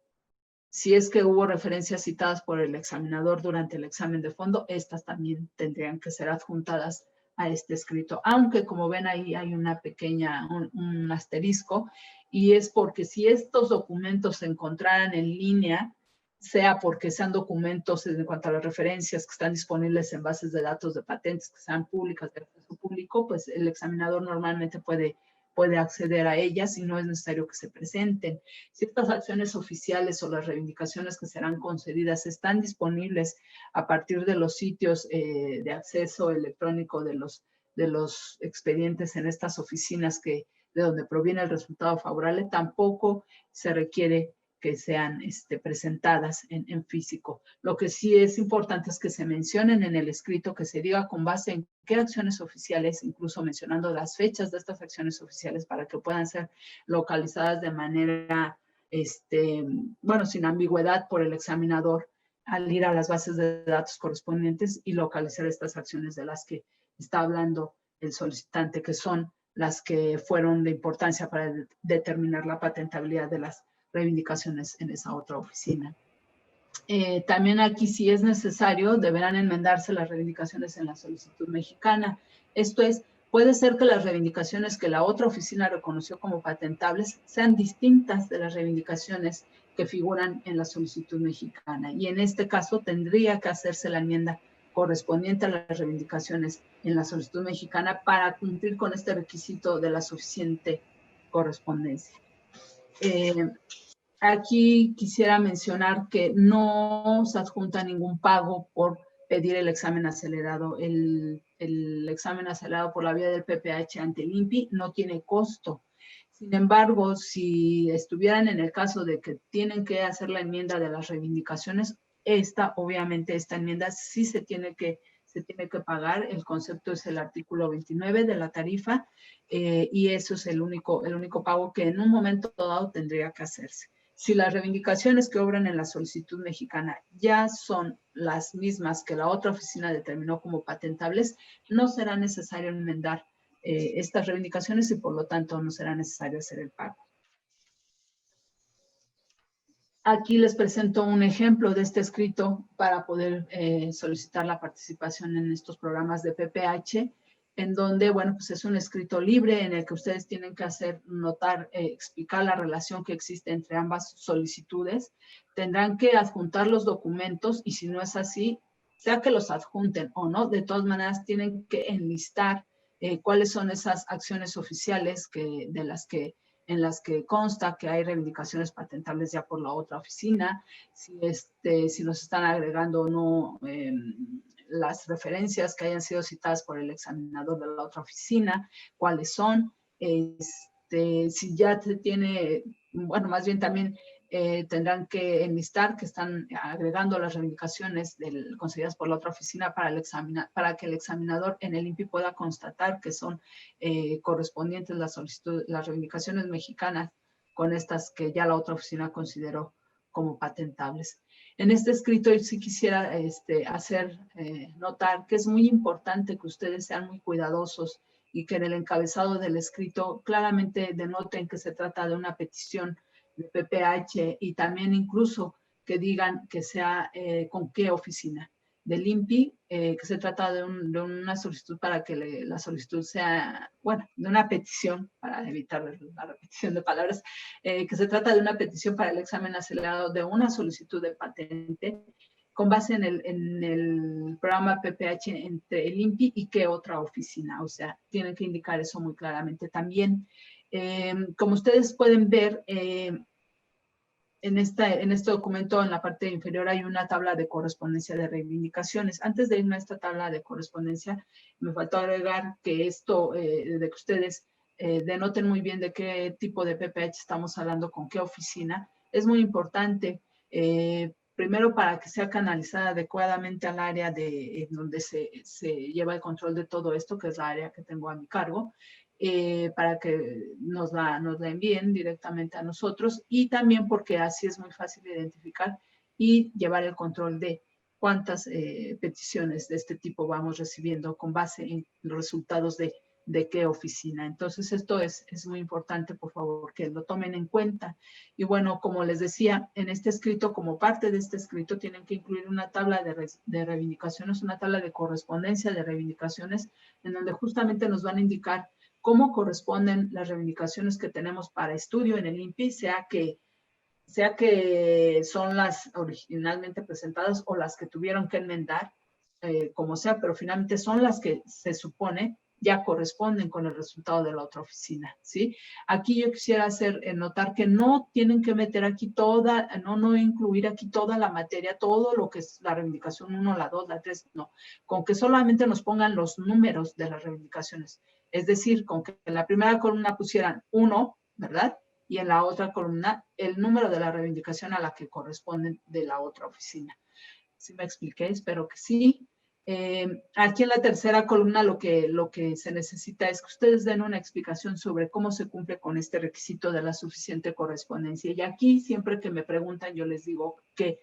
si es que hubo referencias citadas por el examinador durante el examen de fondo, estas también tendrían que ser adjuntadas a este escrito. Aunque, como ven ahí, hay una pequeña, un asterisco, y es porque si estos documentos se encontraran en línea, sea porque sean documentos en cuanto a las referencias que están disponibles en bases de datos de patentes que sean públicas, de acceso público, pues el examinador normalmente puede acceder a ellas y no es necesario que se presenten. Si estas acciones oficiales o las reivindicaciones que serán concedidas están disponibles a partir de los sitios de acceso electrónico de los expedientes en estas oficinas de donde proviene el resultado favorable, tampoco se requiere que sean presentadas en físico. Lo que sí es importante es que se mencionen en el escrito, que se diga con base en qué acciones oficiales, incluso mencionando las fechas de estas acciones oficiales para que puedan ser localizadas de manera, sin ambigüedad por el examinador al ir a las bases de datos correspondientes y localizar estas acciones de las que está hablando el solicitante, que son las que fueron de importancia para determinar la patentabilidad de las reivindicaciones en esa otra oficina. También aquí, si es necesario, deberán enmendarse las reivindicaciones en la solicitud mexicana. Esto es, puede ser que las reivindicaciones que la otra oficina reconoció como patentables sean distintas de las reivindicaciones que figuran en la solicitud mexicana. Y en este caso tendría que hacerse la enmienda correspondiente a las reivindicaciones en la solicitud mexicana para cumplir con este requisito de la suficiente correspondencia. Aquí quisiera mencionar que no se adjunta ningún pago por pedir el examen acelerado. El examen acelerado por la vía del PPH ante el INPI no tiene costo. Sin embargo, si estuvieran en el caso de que tienen que hacer la enmienda de las reivindicaciones, obviamente esta enmienda sí se tiene que pagar. El concepto es el artículo 29 de la tarifa y eso es el único pago que en un momento dado tendría que hacerse. Si las reivindicaciones que obran en la solicitud mexicana ya son las mismas que la otra oficina determinó como patentables, no será necesario enmendar estas reivindicaciones y por lo tanto no será necesario hacer el pago. Aquí les presento un ejemplo de este escrito para poder solicitar la participación en estos programas de PPH, en donde, bueno, pues es un escrito libre en el que ustedes tienen que hacer notar, explicar la relación que existe entre ambas solicitudes. Tendrán que adjuntar los documentos y si no es así, sea que los adjunten o no, de todas maneras tienen que enlistar cuáles son esas acciones oficiales en las que consta que hay reivindicaciones patentables ya por la otra oficina, si nos están agregando o no las referencias que hayan sido citadas por el examinador de la otra oficina, cuáles son, si ya se tiene bueno, más bien también tendrán que enlistar que están agregando las reivindicaciones concedidas por la otra oficina para que el examinador en el INPI pueda constatar que son correspondientes las reivindicaciones mexicanas con estas que ya la otra oficina consideró como patentables. En este escrito yo sí quisiera hacer notar que es muy importante que ustedes sean muy cuidadosos y que en el encabezado del escrito claramente denoten que se trata de una petición de PPH y también incluso que digan que sea con qué oficina. Del INPI, que se trata de una solicitud para que la solicitud sea, bueno, de una petición, para evitar la repetición de palabras, que se trata de una petición para el examen acelerado de una solicitud de patente con base en el programa PPH entre el INPI y qué otra oficina. O sea, tienen que indicar eso muy claramente también. Como ustedes pueden ver, en este documento, en la parte inferior, hay una tabla de correspondencia de reivindicaciones. Antes de irme a esta tabla de correspondencia, me faltó agregar que esto, de que ustedes denoten muy bien de qué tipo de PPH estamos hablando, con qué oficina, es muy importante. Primero, para que sea canalizada adecuadamente al área donde se lleva el control de todo esto, que es la área que tengo a mi cargo, para que nos la envíen directamente a nosotros, y también porque así es muy fácil identificar y llevar el control de cuántas peticiones de este tipo vamos recibiendo con base en los resultados de qué oficina. Entonces esto es muy importante, por favor, que lo tomen en cuenta. Y bueno, como les decía, en este escrito, como parte de este escrito, tienen que incluir una tabla de reivindicaciones, una tabla de correspondencia de reivindicaciones, en donde justamente nos van a indicar cómo corresponden las reivindicaciones que tenemos para estudio en el INPI, sea que son las originalmente presentadas o las que tuvieron que enmendar, como sea, pero finalmente son las que se supone ya corresponden con el resultado de la otra oficina, ¿sí? Aquí yo quisiera notar que no tienen que meter aquí no incluir aquí toda la materia, todo lo que es la reivindicación 1, la 2, la 3, no. Con que solamente nos pongan los números de las reivindicaciones. Es decir, con que en la primera columna pusieran 1, ¿verdad? Y en la otra columna el número de la reivindicación a la que corresponden de la otra oficina. ¿Sí me expliqué? Espero que sí. Aquí en la tercera columna lo que se necesita es que ustedes den una explicación sobre cómo se cumple con este requisito de la suficiente correspondencia. Y aquí siempre que me preguntan yo les digo que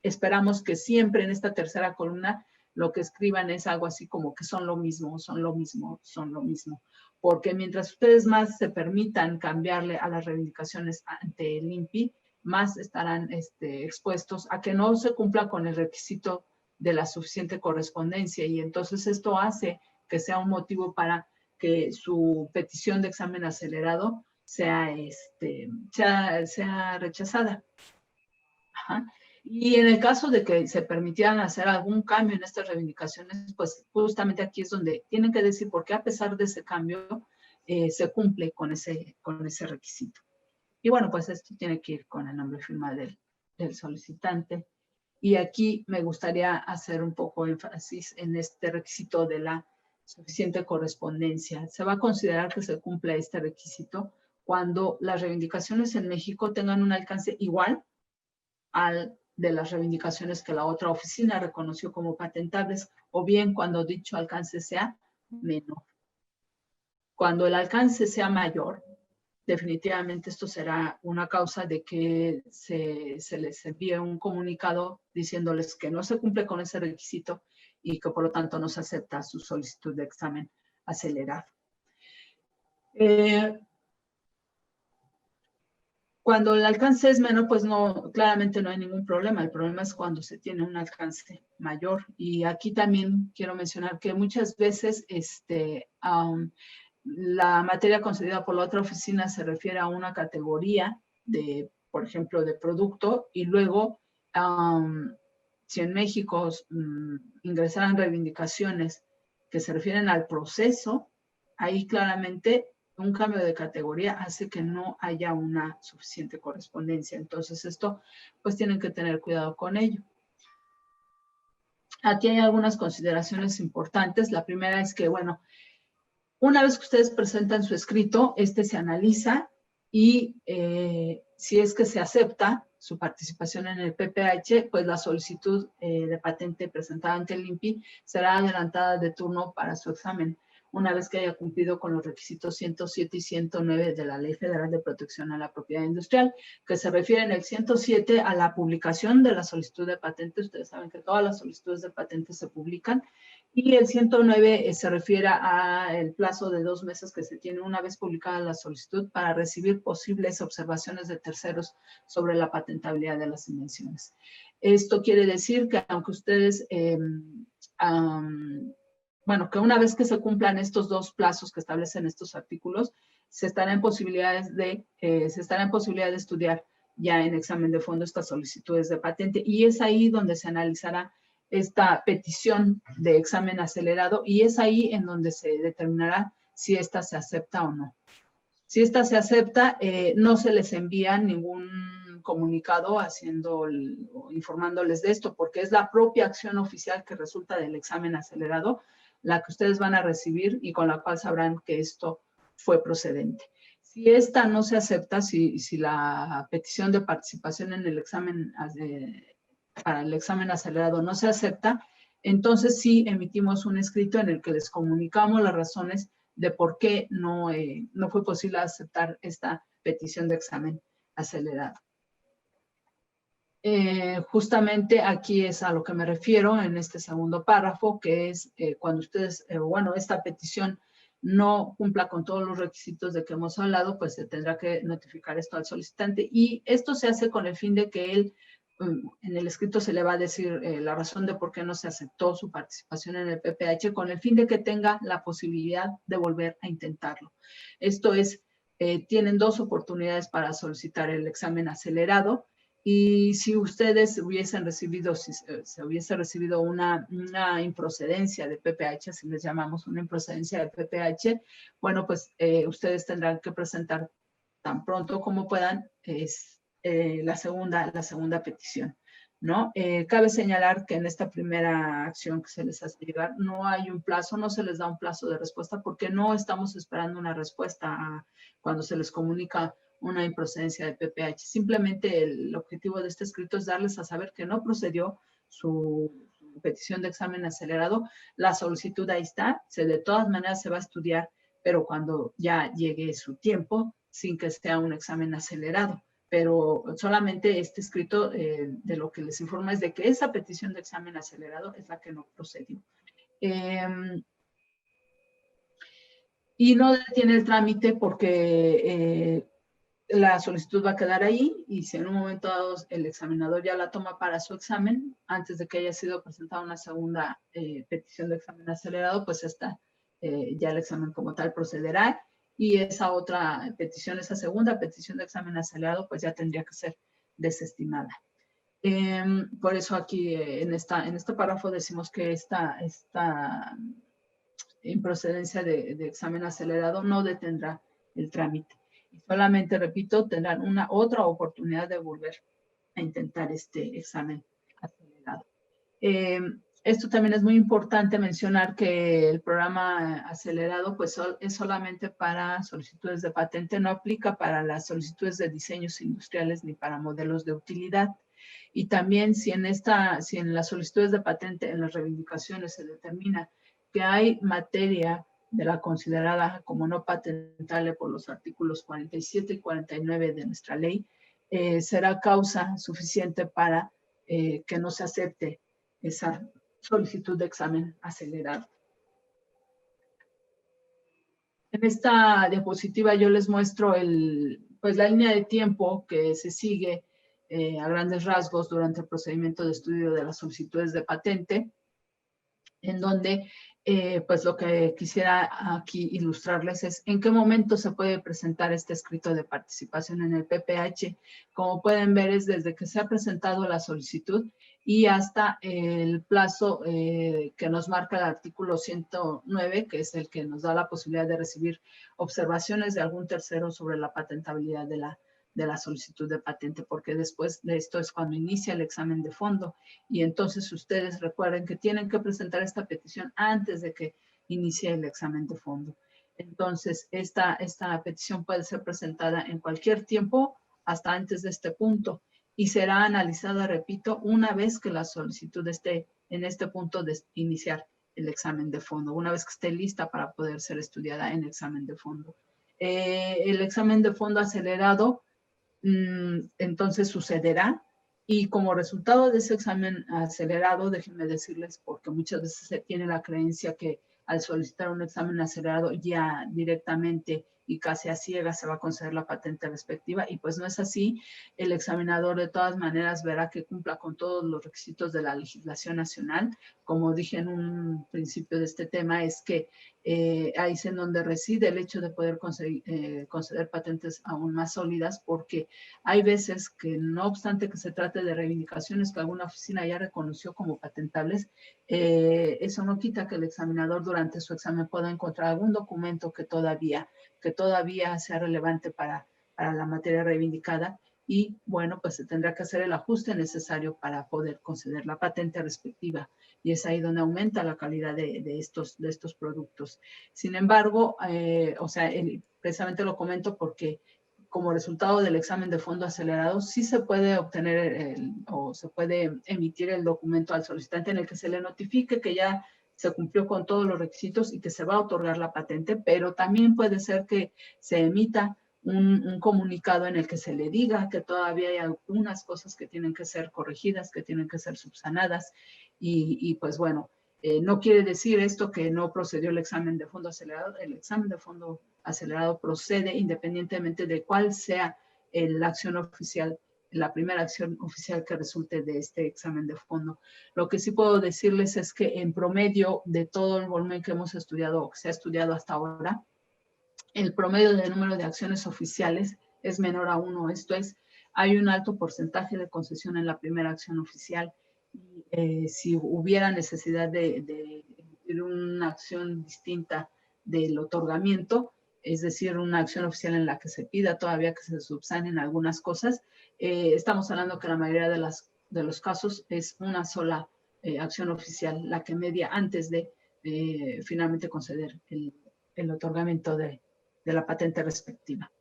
esperamos que siempre en esta tercera columna lo que escriban es algo así como que son lo mismo, son lo mismo, son lo mismo. Porque mientras ustedes más se permitan cambiarle a las reivindicaciones ante el INPI, más estarán expuestos a que no se cumpla con el requisito de la suficiente correspondencia, y entonces esto hace que sea un motivo para que su petición de examen acelerado sea rechazada. Ajá. Y en el caso de que se permitieran hacer algún cambio en estas reivindicaciones, pues justamente aquí es donde tienen que decir por qué a pesar de ese cambio se cumple con ese requisito. Y bueno, pues esto tiene que ir con el nombre y firma del solicitante. Y aquí me gustaría hacer un poco énfasis en este requisito de la suficiente correspondencia. Se va a considerar que se cumple este requisito cuando las reivindicaciones en México tengan un alcance igual al de las reivindicaciones que la otra oficina reconoció como patentables, o bien cuando dicho alcance sea menor. Cuando el alcance sea mayor, definitivamente esto será una causa de que se les envíe un comunicado diciéndoles que no se cumple con ese requisito y que por lo tanto no se acepta su solicitud de examen acelerado. Cuando el alcance es menor, pues no, claramente no hay ningún problema. El problema es cuando se tiene un alcance mayor. Y aquí también quiero mencionar que muchas veces la materia concedida por la otra oficina se refiere a una categoría de, por ejemplo, de producto, y luego, si en México ingresaran reivindicaciones que se refieren al proceso, ahí claramente un cambio de categoría hace que no haya una suficiente correspondencia. Entonces esto, pues tienen que tener cuidado con ello. Aquí hay algunas consideraciones importantes. La primera es que, bueno, una vez que ustedes presentan su escrito, se analiza y si es que se acepta su participación en el PPH, pues la solicitud de patente presentada ante el INPI será adelantada de turno para su examen, una vez que haya cumplido con los requisitos 107 y 109 de la Ley Federal de Protección a la Propiedad Industrial, que se refieren el 107 a la publicación de la solicitud de patente. Ustedes saben que todas las solicitudes de patente se publican, y el 109 se refiere al plazo de 2 meses que se tiene una vez publicada la solicitud para recibir posibles observaciones de terceros sobre la patentabilidad de las invenciones. Esto quiere decir que aunque ustedes, bueno, que una vez que se cumplan estos 2 plazos que establecen estos artículos, se estará en posibilidades de estudiar ya en examen de fondo estas solicitudes de patente, y es ahí donde se analizará esta petición de examen acelerado, y es ahí en donde se determinará si esta se acepta o no. Si esta se acepta, no se les envía ningún comunicado informándoles de esto, porque es la propia acción oficial que resulta del examen acelerado la que ustedes van a recibir y con la cual sabrán que esto fue procedente. Si esta no se acepta, si la petición de participación en el examen para el examen acelerado no se acepta, entonces sí emitimos un escrito en el que les comunicamos las razones de por qué no fue posible aceptar esta petición de examen acelerado. Justamente aquí es a lo que me refiero en este segundo párrafo, que es cuando ustedes, bueno, esta petición no cumpla con todos los requisitos de que hemos hablado, pues se tendrá que notificar esto al solicitante, y esto se hace con el fin de que él, en el escrito se le va a decir la razón de por qué no se aceptó su participación en el PPH, con el fin de que tenga la posibilidad de volver a intentarlo. Esto es, tienen 2 oportunidades para solicitar el examen acelerado, y si ustedes hubiesen recibido, si se hubiese recibido una improcedencia de PPH, así les llamamos, una improcedencia de PPH, bueno, pues ustedes tendrán que presentar tan pronto como puedan la segunda petición, ¿no? Cabe señalar que en esta primera acción que se les hace llegar no hay un plazo, no se les da un plazo de respuesta, porque no estamos esperando una respuesta cuando se les comunica una improcedencia de PPH. Simplemente el objetivo de este escrito es darles a saber que no procedió su petición de examen acelerado. La solicitud ahí está, de todas maneras se va a estudiar, pero cuando ya llegue su tiempo, sin que sea un examen acelerado. Pero solamente este escrito de lo que les informa es de que esa petición de examen acelerado es la que no procedió. Y no detiene el trámite porque la solicitud va a quedar ahí, y si en un momento dado el examinador ya la toma para su examen, antes de que haya sido presentada una segunda petición de examen acelerado, pues ya el examen como tal procederá, y esa otra petición, esa segunda petición de examen acelerado, pues ya tendría que ser desestimada. Por eso aquí en este párrafo decimos que esta improcedencia de examen acelerado no detendrá el trámite. Y solamente, repito, tendrán una otra oportunidad de volver a intentar este examen acelerado. Esto también es muy importante mencionar, que el programa acelerado pues es solamente para solicitudes de patente, no aplica para las solicitudes de diseños industriales ni para modelos de utilidad. Y también si en las solicitudes de patente, en las reivindicaciones se determina que hay materia de la considerada como no patentable por los artículos 47 y 49 de nuestra ley, será causa suficiente para que no se acepte esa solicitud de examen acelerado. En esta diapositiva yo les muestro pues la línea de tiempo que se sigue a grandes rasgos durante el procedimiento de estudio de las solicitudes de patente, en donde pues lo que quisiera aquí ilustrarles es en qué momento se puede presentar este escrito de participación en el PPH. Como pueden ver, es desde que se ha presentado la solicitud y hasta el plazo que nos marca el artículo 109, que es el que nos da la posibilidad de recibir observaciones de algún tercero sobre la patentabilidad de la solicitud de patente, porque después de esto es cuando inicia el examen de fondo, y entonces ustedes recuerden que tienen que presentar esta petición antes de que inicie el examen de fondo. Entonces, esta petición puede ser presentada en cualquier tiempo hasta antes de este punto y será analizada, repito, una vez que la solicitud esté en este punto de iniciar el examen de fondo, una vez que esté lista para poder ser estudiada en examen de fondo. El examen de fondo acelerado entonces sucederá y como resultado de ese examen acelerado, déjenme decirles, porque muchas veces se tiene la creencia que al solicitar un examen acelerado ya directamente y casi a ciegas se va a conceder la patente respectiva y pues no es así. El examinador de todas maneras verá que cumpla con todos los requisitos de la legislación nacional. Como dije en un principio de este tema, es que ahí es en donde reside el hecho de poder conceder patentes aún más sólidas, porque hay veces que no obstante que se trate de reivindicaciones que alguna oficina ya reconoció como patentables, eso no quita que el examinador durante su examen pueda encontrar algún documento que todavía sea relevante para la materia reivindicada y bueno, pues se tendrá que hacer el ajuste necesario para poder conceder la patente respectiva y es ahí donde aumenta la calidad de estos productos. Sin embargo, precisamente lo comento porque como resultado del examen de fondo acelerado, sí se puede obtener o se puede emitir el documento al solicitante en el que se le notifique que ya se cumplió con todos los requisitos y que se va a otorgar la patente, pero también puede ser que se emita un comunicado en el que se le diga que todavía hay algunas cosas que tienen que ser corregidas, que tienen que ser subsanadas y pues bueno, no quiere decir esto que no procedió el examen de fondo acelerado. El examen de fondo acelerado procede independientemente de cuál sea la acción oficial, la primera acción oficial que resulte de este examen de fondo. Lo que sí puedo decirles es que en promedio de todo el volumen que hemos estudiado o que se ha estudiado hasta ahora, el promedio de número de acciones oficiales es menor a 1. Esto es, hay un alto porcentaje de concesión en la primera acción oficial. Si hubiera necesidad de una acción distinta del otorgamiento, es decir, una acción oficial en la que se pida todavía que se subsanen algunas cosas, estamos hablando que la mayoría de los casos es una sola acción oficial la que media antes de finalmente conceder el otorgamiento de la patente respectiva.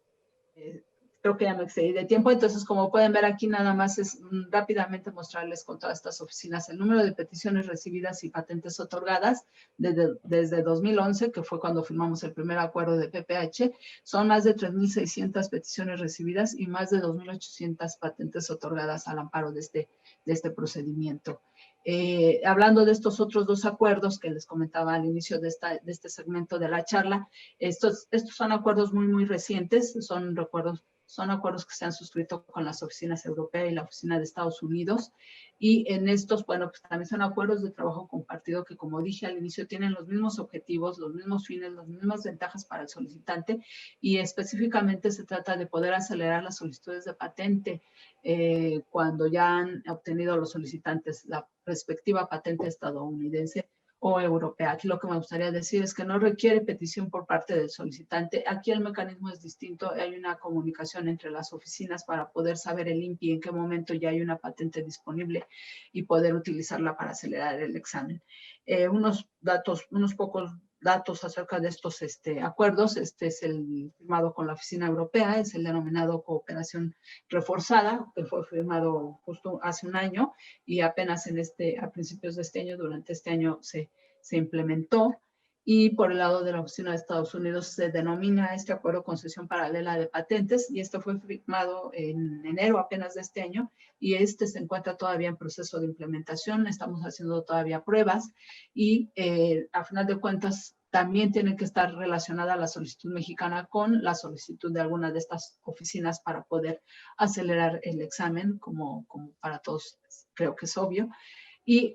Creo que ya me excedí de tiempo, entonces como pueden ver aquí nada más es rápidamente mostrarles con todas estas oficinas el número de peticiones recibidas y patentes otorgadas desde 2011, que fue cuando firmamos el primer acuerdo de PPH, son más de 3.600 peticiones recibidas y más de 2.800 patentes otorgadas al amparo de este procedimiento. Hablando de estos otros dos acuerdos que les comentaba al inicio de este segmento de la charla, estos son acuerdos muy recientes, son acuerdos que se han suscrito con las oficinas europeas y la oficina de Estados Unidos. Y en estos, bueno, pues también son acuerdos de trabajo compartido que, como dije al inicio, tienen los mismos objetivos, los mismos fines, las mismas ventajas para el solicitante y específicamente se trata de poder acelerar las solicitudes de patente cuando ya han obtenido los solicitantes la respectiva patente estadounidense o europea. Aquí lo que me gustaría decir es que no requiere petición por parte del solicitante. Aquí el mecanismo es distinto. Hay una comunicación entre las oficinas para poder saber el INPI en qué momento ya hay una patente disponible y poder utilizarla para acelerar el examen. Unos pocos datos acerca de estos acuerdos. Este es el firmado con la Oficina Europea, es el denominado Cooperación Reforzada, que fue firmado justo hace un año y apenas a principios de este año, durante este año se implementó. Y por el lado de la Oficina de Estados Unidos se denomina este acuerdo concesión paralela de patentes y este fue firmado en enero apenas de este año y se encuentra todavía en proceso de implementación. Estamos haciendo todavía pruebas y a final de cuentas también tiene que estar relacionada la solicitud mexicana con la solicitud de alguna de estas oficinas para poder acelerar el examen, como para todos creo que es obvio. Y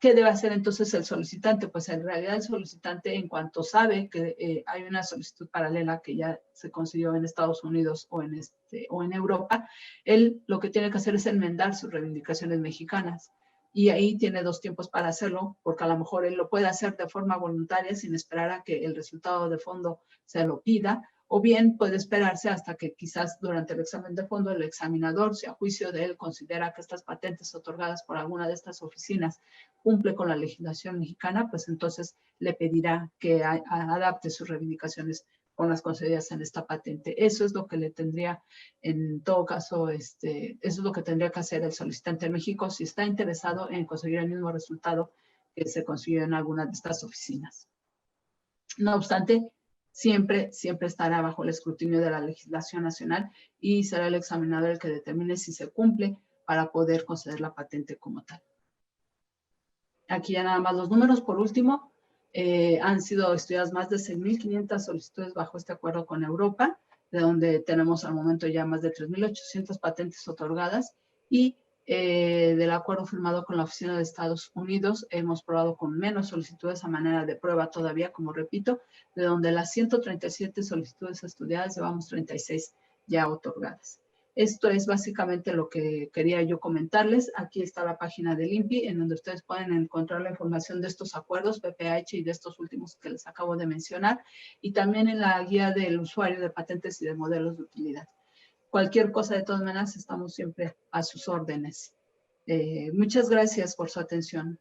¿qué debe hacer entonces el solicitante? Pues en realidad el solicitante, en cuanto sabe que hay una solicitud paralela que ya se consiguió en Estados Unidos o en Europa, él lo que tiene que hacer es enmendar sus reivindicaciones mexicanas. Y ahí tiene 2 tiempos para hacerlo, porque a lo mejor él lo puede hacer de forma voluntaria sin esperar a que el resultado de fondo se lo pida, o bien puede esperarse hasta que quizás durante el examen de fondo el examinador, si a juicio de él considera que estas patentes otorgadas por alguna de estas oficinas cumple con la legislación mexicana, pues entonces le pedirá que adapte sus reivindicaciones con las concedidas en esta patente. Eso es lo que le tendría, en todo caso, eso es lo que tendría que hacer el solicitante en México si está interesado en conseguir el mismo resultado que se consiguió en alguna de estas oficinas. No obstante, siempre estará bajo el escrutinio de la legislación nacional y será el examinador el que determine si se cumple para poder conceder la patente como tal. Aquí ya nada más los números. Por último, han sido estudiadas más de 6.500 solicitudes bajo este acuerdo con Europa, de donde tenemos al momento ya más de 3.800 patentes otorgadas, y del acuerdo firmado con la Oficina de Estados Unidos hemos probado con menos solicitudes a manera de prueba todavía, como repito, de donde las 137 solicitudes estudiadas llevamos 36 ya otorgadas. Esto es básicamente lo que quería yo comentarles. Aquí está la página del INPI, en donde ustedes pueden encontrar la información de estos acuerdos, PPH, y de estos últimos que les acabo de mencionar, y también en la guía del usuario de patentes y de modelos de utilidad. Cualquier cosa, de todas maneras, estamos siempre a sus órdenes. Muchas gracias por su atención.